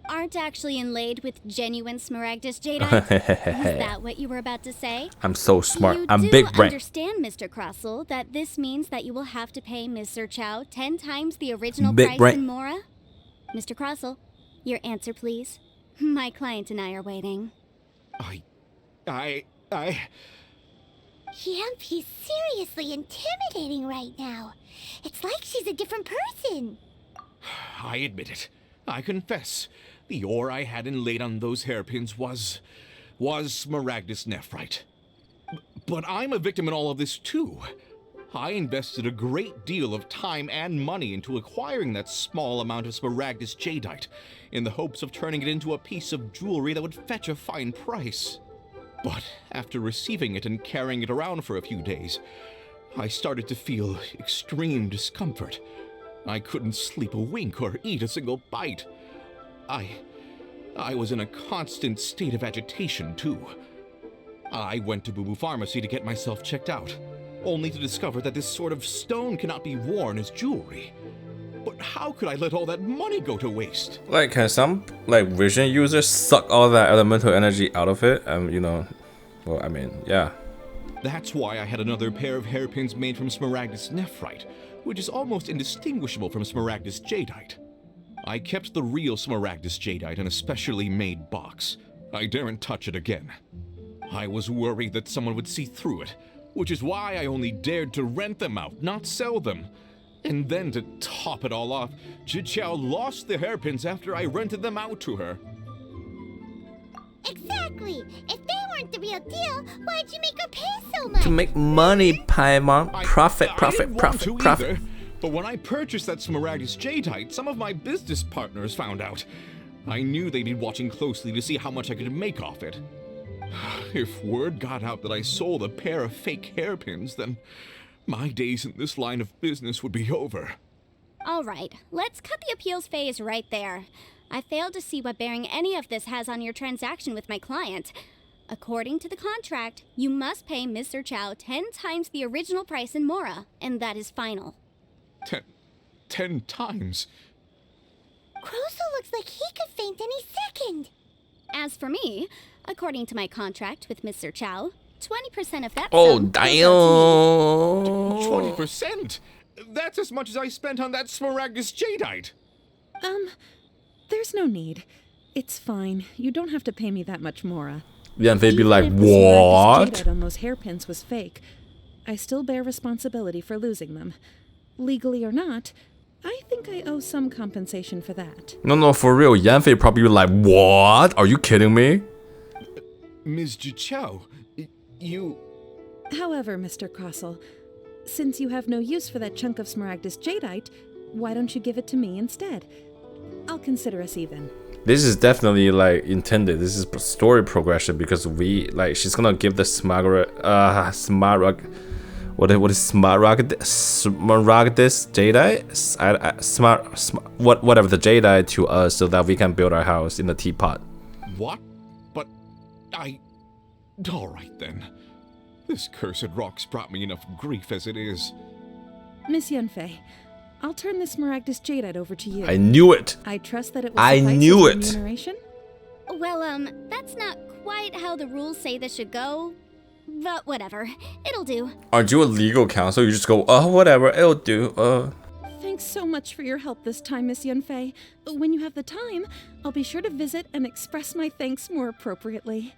aren't actually inlaid with genuine Smaragdus jadeite? Was that what you were about to say? I'm so smart. You I'm do big brain. understand, Mr. Crossell, that this means that you will have to pay Mr. Chow 10 times the original Big price brain. in Mora? Mr. Crossell, your answer, please. My client and I are waiting. Yanfei's seriously intimidating right now. It's like she's a different person. I admit it. I confess. The ore I had inlaid on those hairpins was Smaragdus nephrite. But I'm a victim in all of this too. I invested a great deal of time and money into acquiring that small amount of Smaragdus jadeite, in the hopes of turning it into a piece of jewelry that would fetch a fine price. But after receiving it and carrying it around for a few days, I started to feel extreme discomfort. I couldn't sleep a wink or eat a single bite. I was in a constant state of agitation, too. I went to Boo Boo Pharmacy to get myself checked out, only to discover that this sort of stone cannot be worn as jewelry. But how could I let all that money go to waste? Like, can some vision users suck all that elemental energy out of it? You know, well, I mean, yeah. That's why I had another pair of hairpins made from Smaragdus nephrite, which is almost indistinguishable from Smaragdus jadeite. I kept the real Smaragdus jadeite in a specially made box. I daren't touch it again. I was worried that someone would see through it, which is why I only dared to rent them out, not sell them. And then to top it all off, Zhiqiao lost the hairpins after I rented them out to her. Exactly. If they weren't the real deal, why'd you make her pay so much? To make money, Paimon. Profit, I profit, didn't profit, want to profit. either, but when I purchased that Smaragdus jadeite, some of my business partners found out. I knew they'd be watching closely to see how much I could make off it. If word got out that I sold a pair of fake hairpins, then my days in this line of business would be over. All right, let's cut the appeals phase right there. I failed to see what bearing any of this has on your transaction with my client. According to the contract, you must pay Mr. Chow 10 times the original price in Mora, and that is final. 10 times? Crosel looks like he could faint any second. As for me, according to my contract with Mr. Chow, 20% of that Oh, sum damn. goes out to me. 20%? That's as much as I spent on that Smaragdus Jadeite. There's no need. It's fine. You don't have to pay me that much, Mora. Yanfei be Even like, if the Smaragdus what? Jadeite on those hairpins was fake, I still bear responsibility for losing them. Legally or not, I think I owe some compensation for that. No, for real. Yanfei probably be like, what? Are you kidding me? Ms. Jichao, you... However, Mr. Crossell, since you have no use for that chunk of Smaragdus Jadeite, why don't you give it to me instead? I'll consider us even. This is definitely like intended. This is story progression because we like she's gonna give the Smaragdus Jadeite, whatever the Jadeite to us so that we can build our house in the teapot. What? But Alright then. This cursed rock's brought me enough grief as it is. Miss Yanfei, I'll turn the Smaragdus Jadeite over to you. I knew it. I trust that it will I suffice knew as it. remuneration? Well, that's not quite how the rules say this should go. But whatever, it'll do. Aren't you a legal counsel? You just go, whatever, it'll do. Thanks so much for your help this time, Miss Yanfei. When you have the time, I'll be sure to visit and express my thanks more appropriately.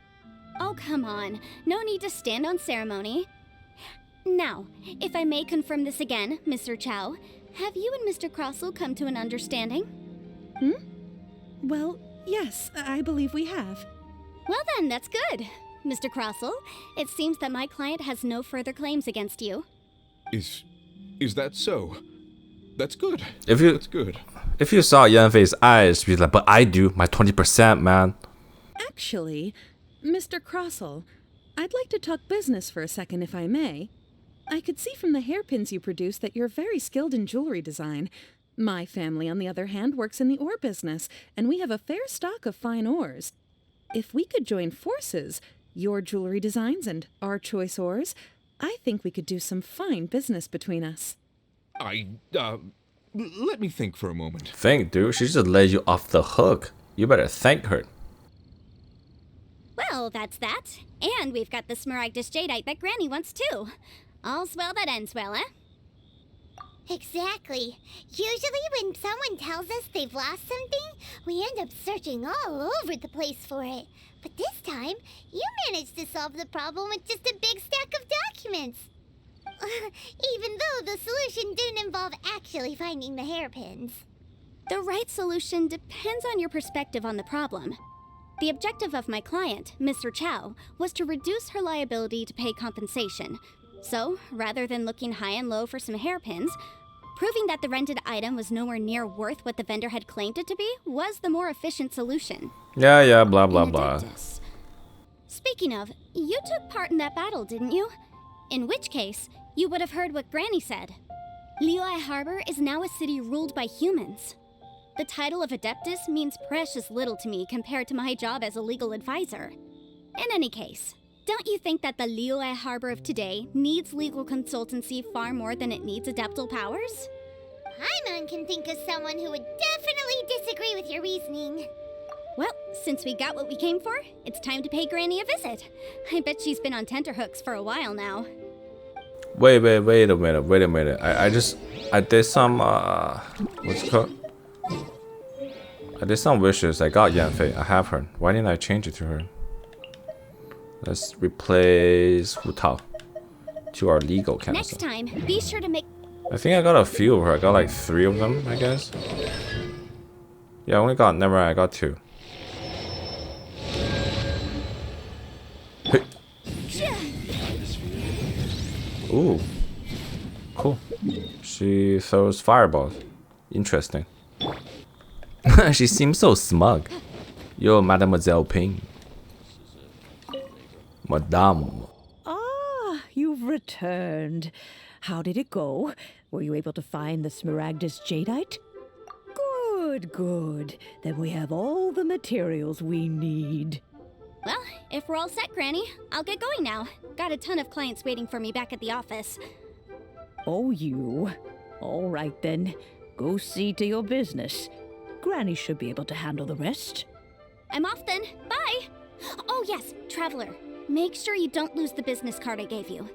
Oh, come on. No need to stand on ceremony. Now, if I may confirm this again, Mr. Chow, have you and Mr. Crossell come to an understanding? Well, yes, I believe we have. Well then, that's good. Mr. Crossell, it seems that my client has no further claims against you. Is that so? That's good. That's good. If you saw Yanfei's eyes, she'd be like, but I do, my 20%, man. Actually, Mr. Crossell, I'd like to talk business for a second if I may. I could see from the hairpins you produce that you're very skilled in jewelry design. My family, on the other hand, works in the ore business, and we have a fair stock of fine ores. If we could join forces, your jewelry designs and our choice ores, I think we could do some fine business between us. Let me think for a moment. Think, dude. She just let you off the hook. You better thank her. Well, that's that. And we've got the Smaragdus Jadeite that Granny wants too. All's well that ends well, eh? Exactly. Usually when someone tells us they've lost something, we end up searching all over the place for it. But this time, you managed to solve the problem with just a big stack of documents. Even though the solution didn't involve actually finding the hairpins. The right solution depends on your perspective on the problem. The objective of my client, Mr. Chow, was to reduce her liability to pay compensation. So, rather than looking high and low for some hairpins, proving that the rented item was nowhere near worth what the vendor had claimed it to be was the more efficient solution. Yeah, blah, blah, blah. Speaking of, you took part in that battle, didn't you? In which case, you would have heard what Granny said. Liyue Harbor is now a city ruled by humans. The title of Adeptus means precious little to me compared to my job as a legal advisor. In any case, don't you think that the Liyue Harbor of today needs legal consultancy far more than it needs adeptal powers? Paimon can think of someone who would definitely disagree with your reasoning. Well, since we got what we came for, it's time to pay Granny a visit. I bet she's been on tenterhooks for a while now. Wait a minute. I did some, what's it called? I did some wishes. I got Yanfei. I have her. Why didn't I change it to her? Let's replace Hu Tao to our legal counsel. Next time, be sure to make... I think I got a few of her. I got like 3 of them, I guess. Yeah, I only got, never mind, I got 2. Hey. Ooh. Cool. She throws fireballs. Interesting. She seems so smug. Yo, Mademoiselle Ping. Madame. Ah, you've returned. How did it go? Were you able to find the Smaragdus Jadeite? Good, good. Then we have all the materials we need. Well, if we're all set, Granny, I'll get going now. Got a ton of clients waiting for me back at the office. Oh, you. All right then. Go see to your business. Granny should be able to handle the rest. I'm off then. Bye! Oh yes, Traveler. Make sure you don't lose the business card I gave you.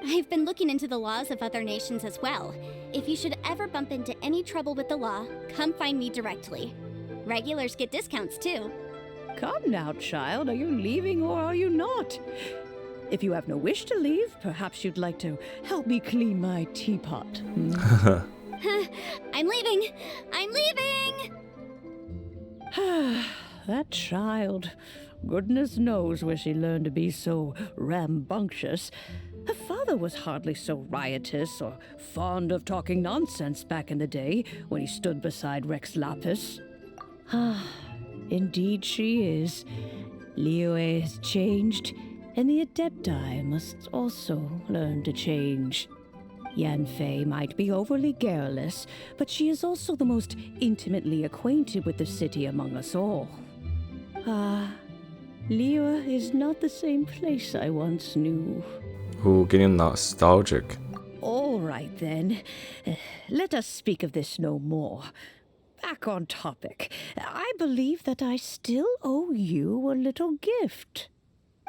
I've been looking into the laws of other nations as well. If you should ever bump into any trouble with the law, come find me directly. Regulars get discounts too. Come now, child. Are you leaving or are you not? If you have no wish to leave, perhaps you'd like to help me clean my teapot. I'm leaving! I'm leaving! That child. Goodness knows where she learned to be so rambunctious. Her father was hardly so riotous or fond of talking nonsense back in the day when he stood beside Rex Lapis. Indeed she is. Liyue has changed, and the Adepti must also learn to change. Yanfei might be overly garrulous, but she is also the most intimately acquainted with the city among us all. Liyue is not the same place I once knew. Ooh, getting nostalgic. All right then. Let us speak of this no more. Back on topic. I believe that I still owe you a little gift.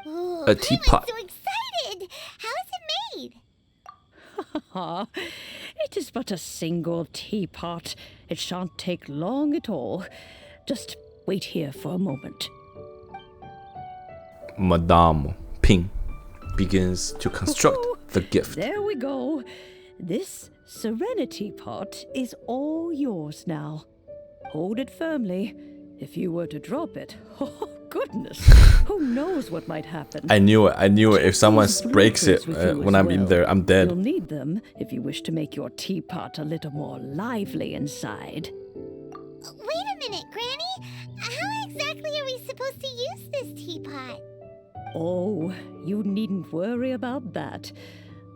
Ooh, A teapot. I'm so excited! How is it made? It is but a single teapot. It shan't take long at all. Just wait here for a moment. Madame Ping begins to construct the gift. There we go. This Serenity pot is all yours now. Hold it firmly. If you were to drop it, oh goodness, who knows what might happen. I knew it. If someone breaks it when I'm in there, I'm You'll dead. need them if you wish to make your teapot a little more lively inside. Wait a minute, Granny. How exactly are we supposed to use this teapot? Oh, you needn't worry about that.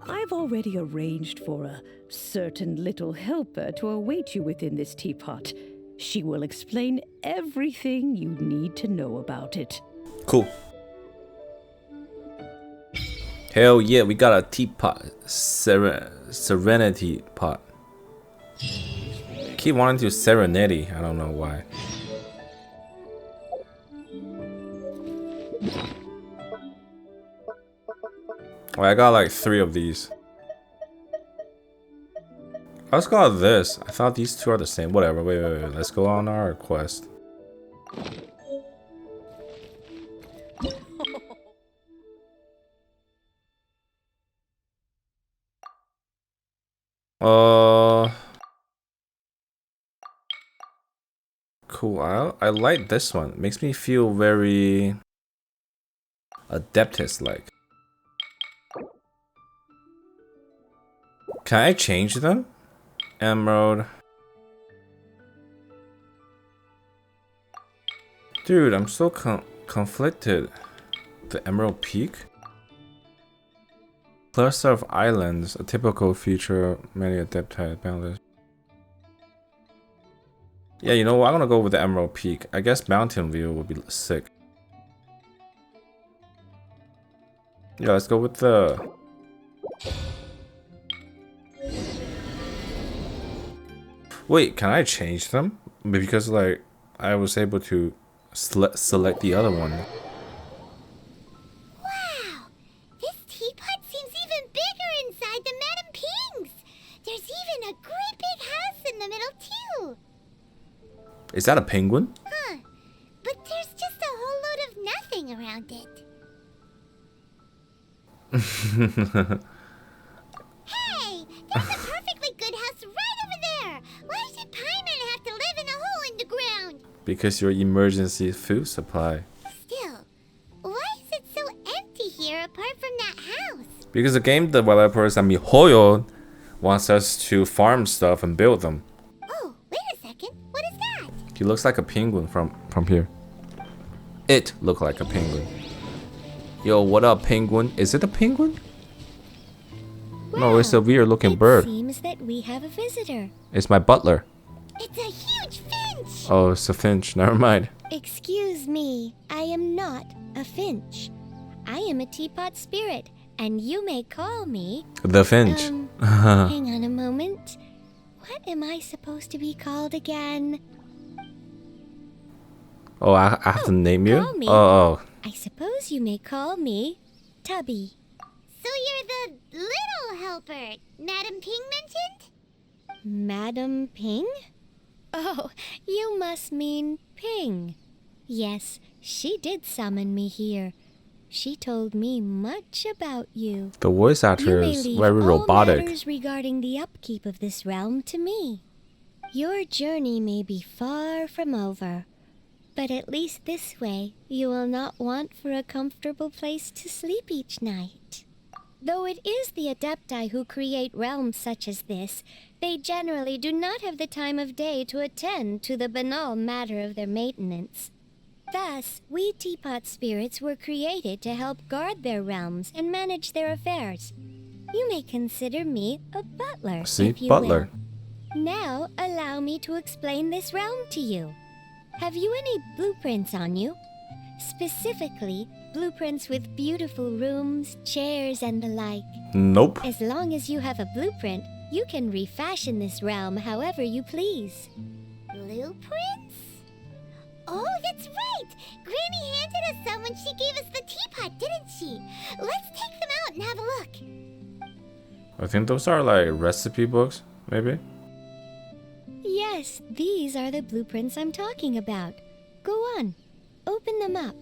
I've already arranged for a certain little helper to await you within this teapot. She will explain everything you need to know about it. Cool. Hell yeah, we got a teapot. Serenity pot. Keep wanting to serenity. I don't know why. Oh, I got like 3 of these. Let's go with this. I thought these 2 are the same. Whatever. Wait. Let's go on our quest. Cool. I like this one. It makes me feel very Adeptus-like. Can I change them? Emerald. Dude, I'm so conflicted. The Emerald Peak? Cluster of islands, a typical feature of many Adepti balance. Yeah, you know what? I'm gonna go with the Emerald Peak. I guess Mountain View would be sick. Yeah, let's go with the... Wait, can I change them? Because like I was able to select the other one. Wow! This teapot seems even bigger inside than Madame Ping's! There's even a great big house in the middle too! Is that a penguin? Huh. But there's just a whole load of nothing around it. Hey! There's a perfectly good house right over there! Why should Paimon have to live in a hole in the ground? Because your emergency food supply. Still, why is it so empty here apart from that house? Because the game developers, MiHoYo, wants us to farm stuff and build them. Oh, wait a second. What is that? He looks like a penguin from here. It looked like a penguin. Yo, what up, penguin? Is it a penguin? No, it's a weird looking it bird. seems that we have a visitor. It's my butler. It's a huge finch! Oh, it's a finch. Never mind. Excuse me, I am not a finch. I am a teapot spirit, and you may call me... The finch. Hang on a moment. What am I supposed to be called again? Oh, I have to name you? call me. Oh. I suppose you may call me Tubby. So you're the little helper Madam Ping mentioned? Madam Ping? Oh, you must mean Ping. Yes, she did summon me here. She told me much about you. The voice actor You may is leave very all robotic. matters regarding the upkeep of this realm to me. Your journey may be far from over, but at least this way you will not want for a comfortable place to sleep each night. Though it is the Adepti who create realms such as this, they generally do not have the time of day to attend to the banal matter of their maintenance. Thus, we teapot spirits were created to help guard their realms and manage their affairs. You may consider me a butler, See, if you butler. will. Now, allow me to explain this realm to you. Have you any blueprints on you? Specifically, blueprints with beautiful rooms, chairs, and the like. Nope. As long as you have a blueprint, you can refashion this realm however you please. Blueprints? Oh, that's right! Granny handed us some when she gave us the teapot, didn't she? Let's take them out and have a look. I think those are like recipe books, maybe? Yes, these are the blueprints I'm talking about. Go on, open them up.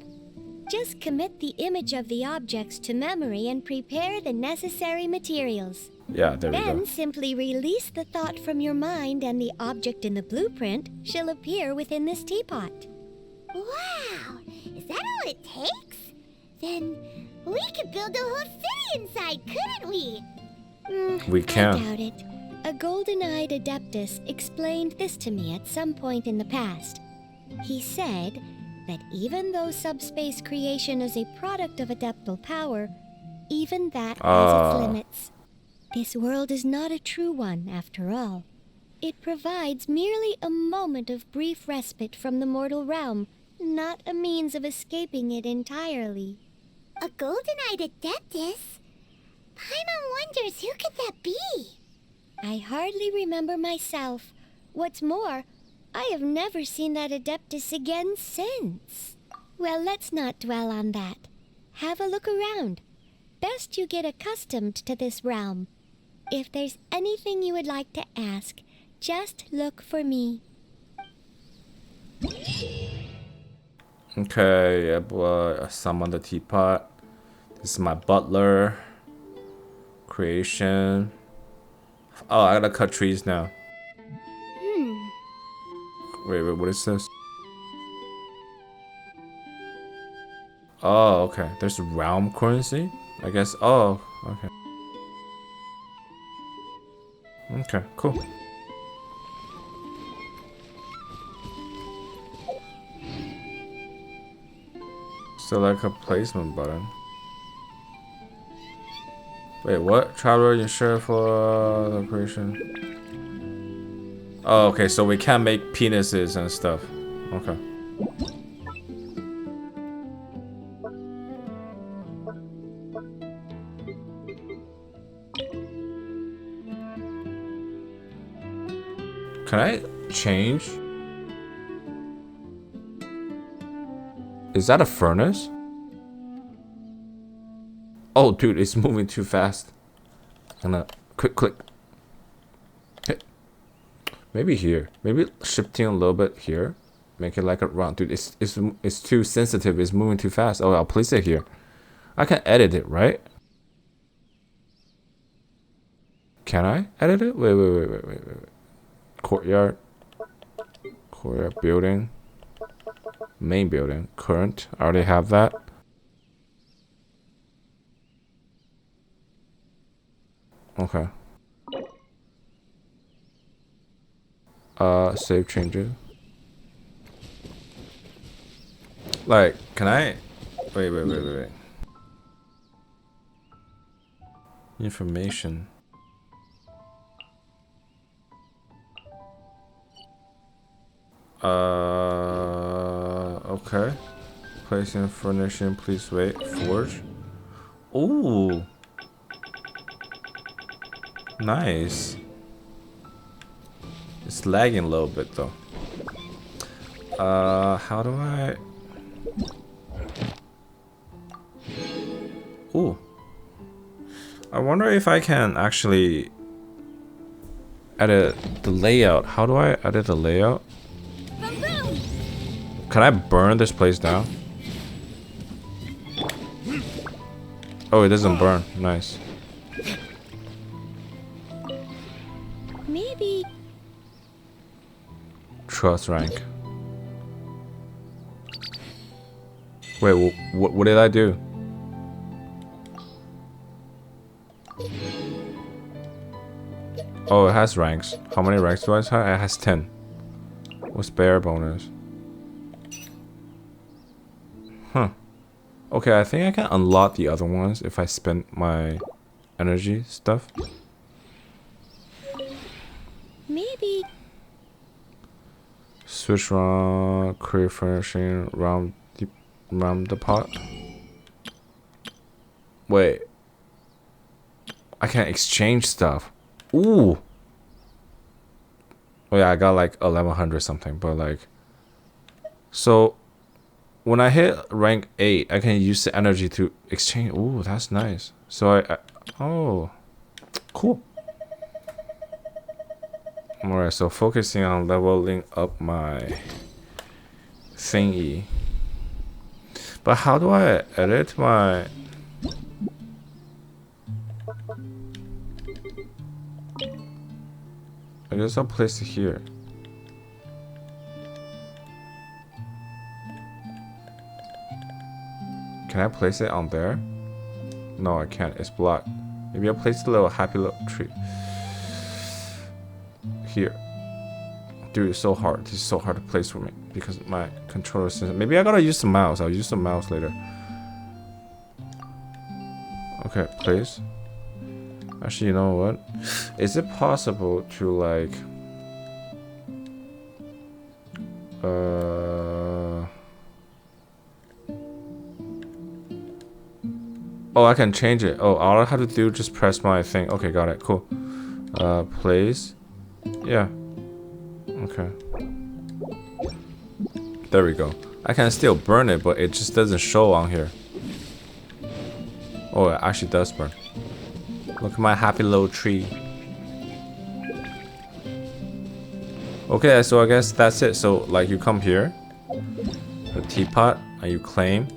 Just commit the image of the objects to memory and prepare the necessary materials. Yeah, there we go. Then simply release the thought from your mind and the object in the blueprint shall appear within this teapot. Wow! Is that all it takes? Then we could build a whole city inside, couldn't we? We I can. doubt it. A golden-eyed adeptus explained this to me at some point in the past. He said that even though subspace creation is a product of adeptal power, even that has its limits. This world is not a true one, after all. It provides merely a moment of brief respite from the mortal realm, not a means of escaping it entirely. A golden-eyed adeptus? Paimon wonders who could that be? I hardly remember myself. What's more, I have never seen that adeptus again since. Well, let's not dwell on that. Have a look around. Best you get accustomed to this realm. If there's anything you would like to ask, just look for me. Okay, yeah, but summon the teapot. This is my butler. Creation. Oh, I gotta cut trees now. Wait, what is this? Oh, okay. There's realm currency? I guess. Oh, okay. Okay, cool. Select a placement button. Wait, what? Traveler ensure for the creation. Oh, okay, so we can make penises and stuff. Okay. Can I change? Is that a furnace? Oh, dude, it's moving too fast. I'm gonna quick click. Hit. Maybe here. Maybe shifting a little bit here. Make it like a round. Dude, it's too sensitive. It's moving too fast. Oh, I'll place it here. I can edit it, right? Can I edit it? Wait. Courtyard. Courtyard building. Main building. Current. I already have that. Okay. Save changes. Like, can I? Wait. Information. Okay. Placing furnishing, please wait. Forge. Ooh. Nice. It's lagging a little bit though. How do I... Ooh. I wonder if I can actually edit the layout. How do I edit the layout? Can I burn this place down? Oh, it doesn't burn. Nice. Maybe. Trust rank. Wait, what did I do? Oh, it has ranks. How many ranks do I have? It has 10. What's bear bonus? Huh. Okay, I think I can unlock the other ones if I spend my energy stuff. Maybe. Switch round, career furnishing, round the pot. Wait. I can't exchange stuff. Ooh. Oh yeah, I got like 1100 something, but like, so when I hit rank 8, I can use the energy to exchange. Ooh, that's nice. So oh, cool. Alright, so focusing on leveling up my thingy. But how do I edit my... I guess I'll place it here. Can I place it on there? No, I can't. It's blocked. Maybe I'll place the little happy little tree. Here. Dude, it's so hard. This is so hard to place for me because my controller system. Maybe I gotta use the mouse. I'll use the mouse later. Okay, place. Actually, you know what? Is it possible to like oh, I can change it. Oh, all I have to do is just press my thing. Okay, got it. Cool. Place. Yeah. Okay. There we go. I can still burn it, but it just doesn't show on here. Oh, it actually does burn. Look at my happy little tree. Okay, so I guess that's it. So, like, you come here, the teapot, and you claim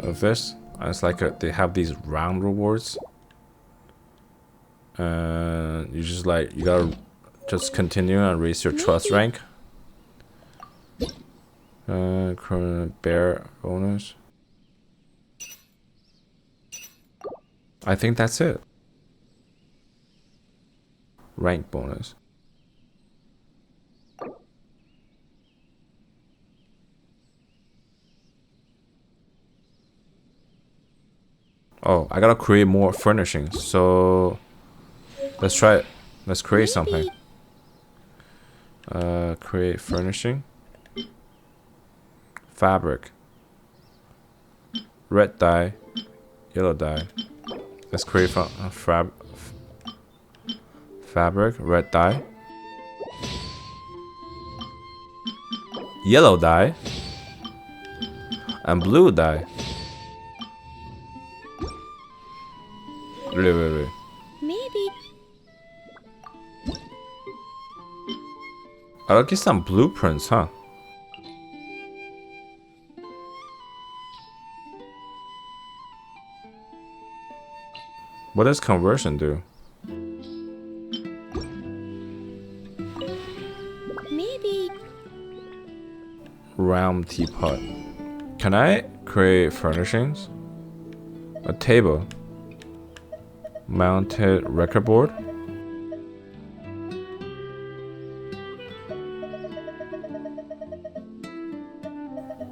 this. And it's like they have these round rewards. And you just like, you gotta just continue and raise your trust rank. Bear bonus. I think that's it. Rank bonus. Oh, I gotta create more furnishings. So let's try it. Let's create something. Create furnishing. Fabric. Red dye. Yellow dye. Let's create fabric. Red dye. Yellow dye. And blue dye. Wait. Maybe. I'll get some blueprints, huh? What does conversion do? Maybe. Round teapot. Can I create furnishings? A table. Mounted record board.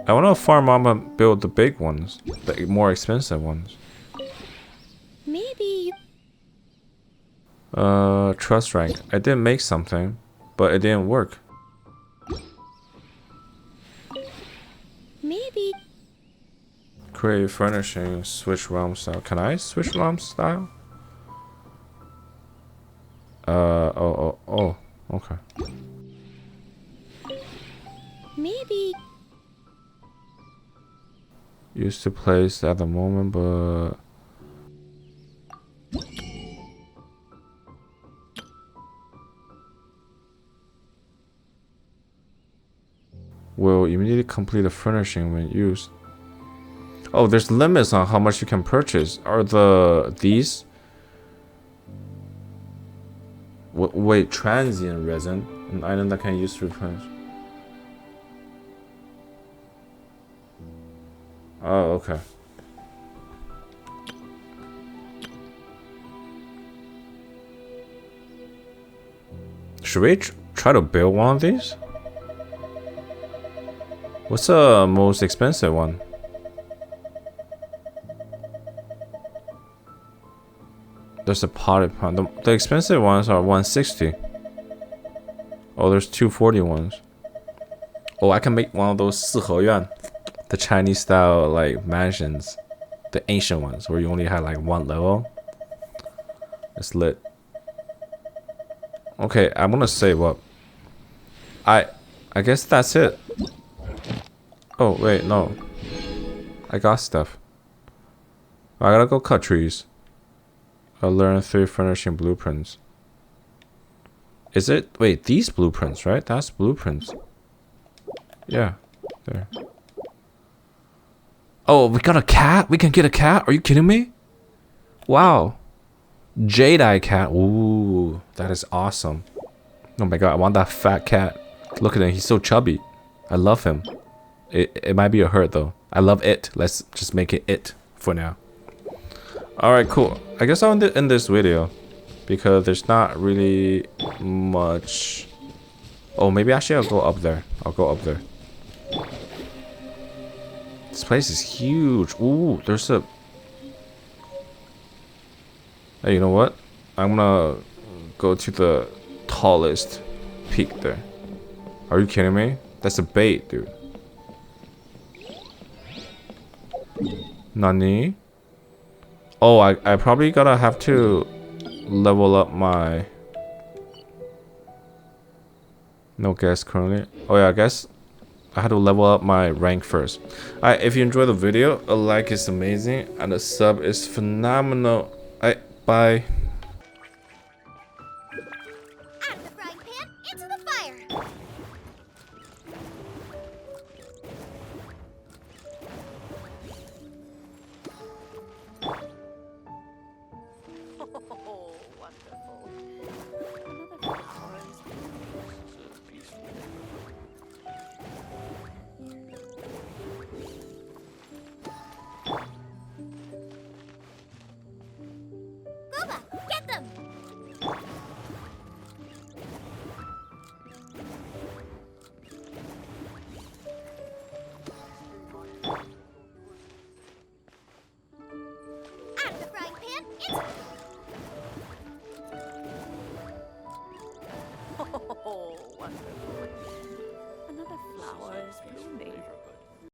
I want to farm up and build the big ones, the more expensive ones. Maybe. Trust rank. I did make something, but it didn't work. Maybe. Create furnishing, switch realm style. Can I switch realm style? Oh, okay. Maybe. Used to place at the moment, but will immediately complete the furnishing when used. Oh, there's limits on how much you can purchase. Are these? Wait, transient resin, an item that can use to replenish. Oh, okay. Should we try to build one of these? What's the most expensive one? There's a potted plant. The expensive ones are 160. Oh, there's 240 ones. Oh, I can make one of those 四合院, the Chinese style like mansions, the ancient ones where you only had like one level. It's lit. Okay, I'm gonna save up. I guess that's it. Oh wait, no. I got stuff. I gotta go cut trees. I'll learn 3 furnishing blueprints. Is it? Wait, these blueprints, right? That's blueprints. Yeah, there. Oh, we got a cat? We can get a cat? Are you kidding me? Wow. Jade-eye cat. Ooh, that is awesome. Oh my god, I want that fat cat. Look at him, he's so chubby. I love him. It might be a hurt though. I love it. Let's just make it it for now. Alright, cool. I guess I'll end this video because there's not really much. Oh, maybe actually I'll go up there. I'll go up there. This place is huge. Ooh, there's a... Hey, you know what? I'm gonna go to the tallest peak there. Are you kidding me? That's a bait, dude. Nani? Oh, I probably gotta have to level up my... No guess currently. Oh yeah, I guess I had to level up my rank first. Alright, if you enjoyed the video, a like is amazing and a sub is phenomenal. Alright, bye. Out of the frying pan, into the fire. Groba, get them! Out of the frying pan, into... Oh, wonderful. Another flower is blooming.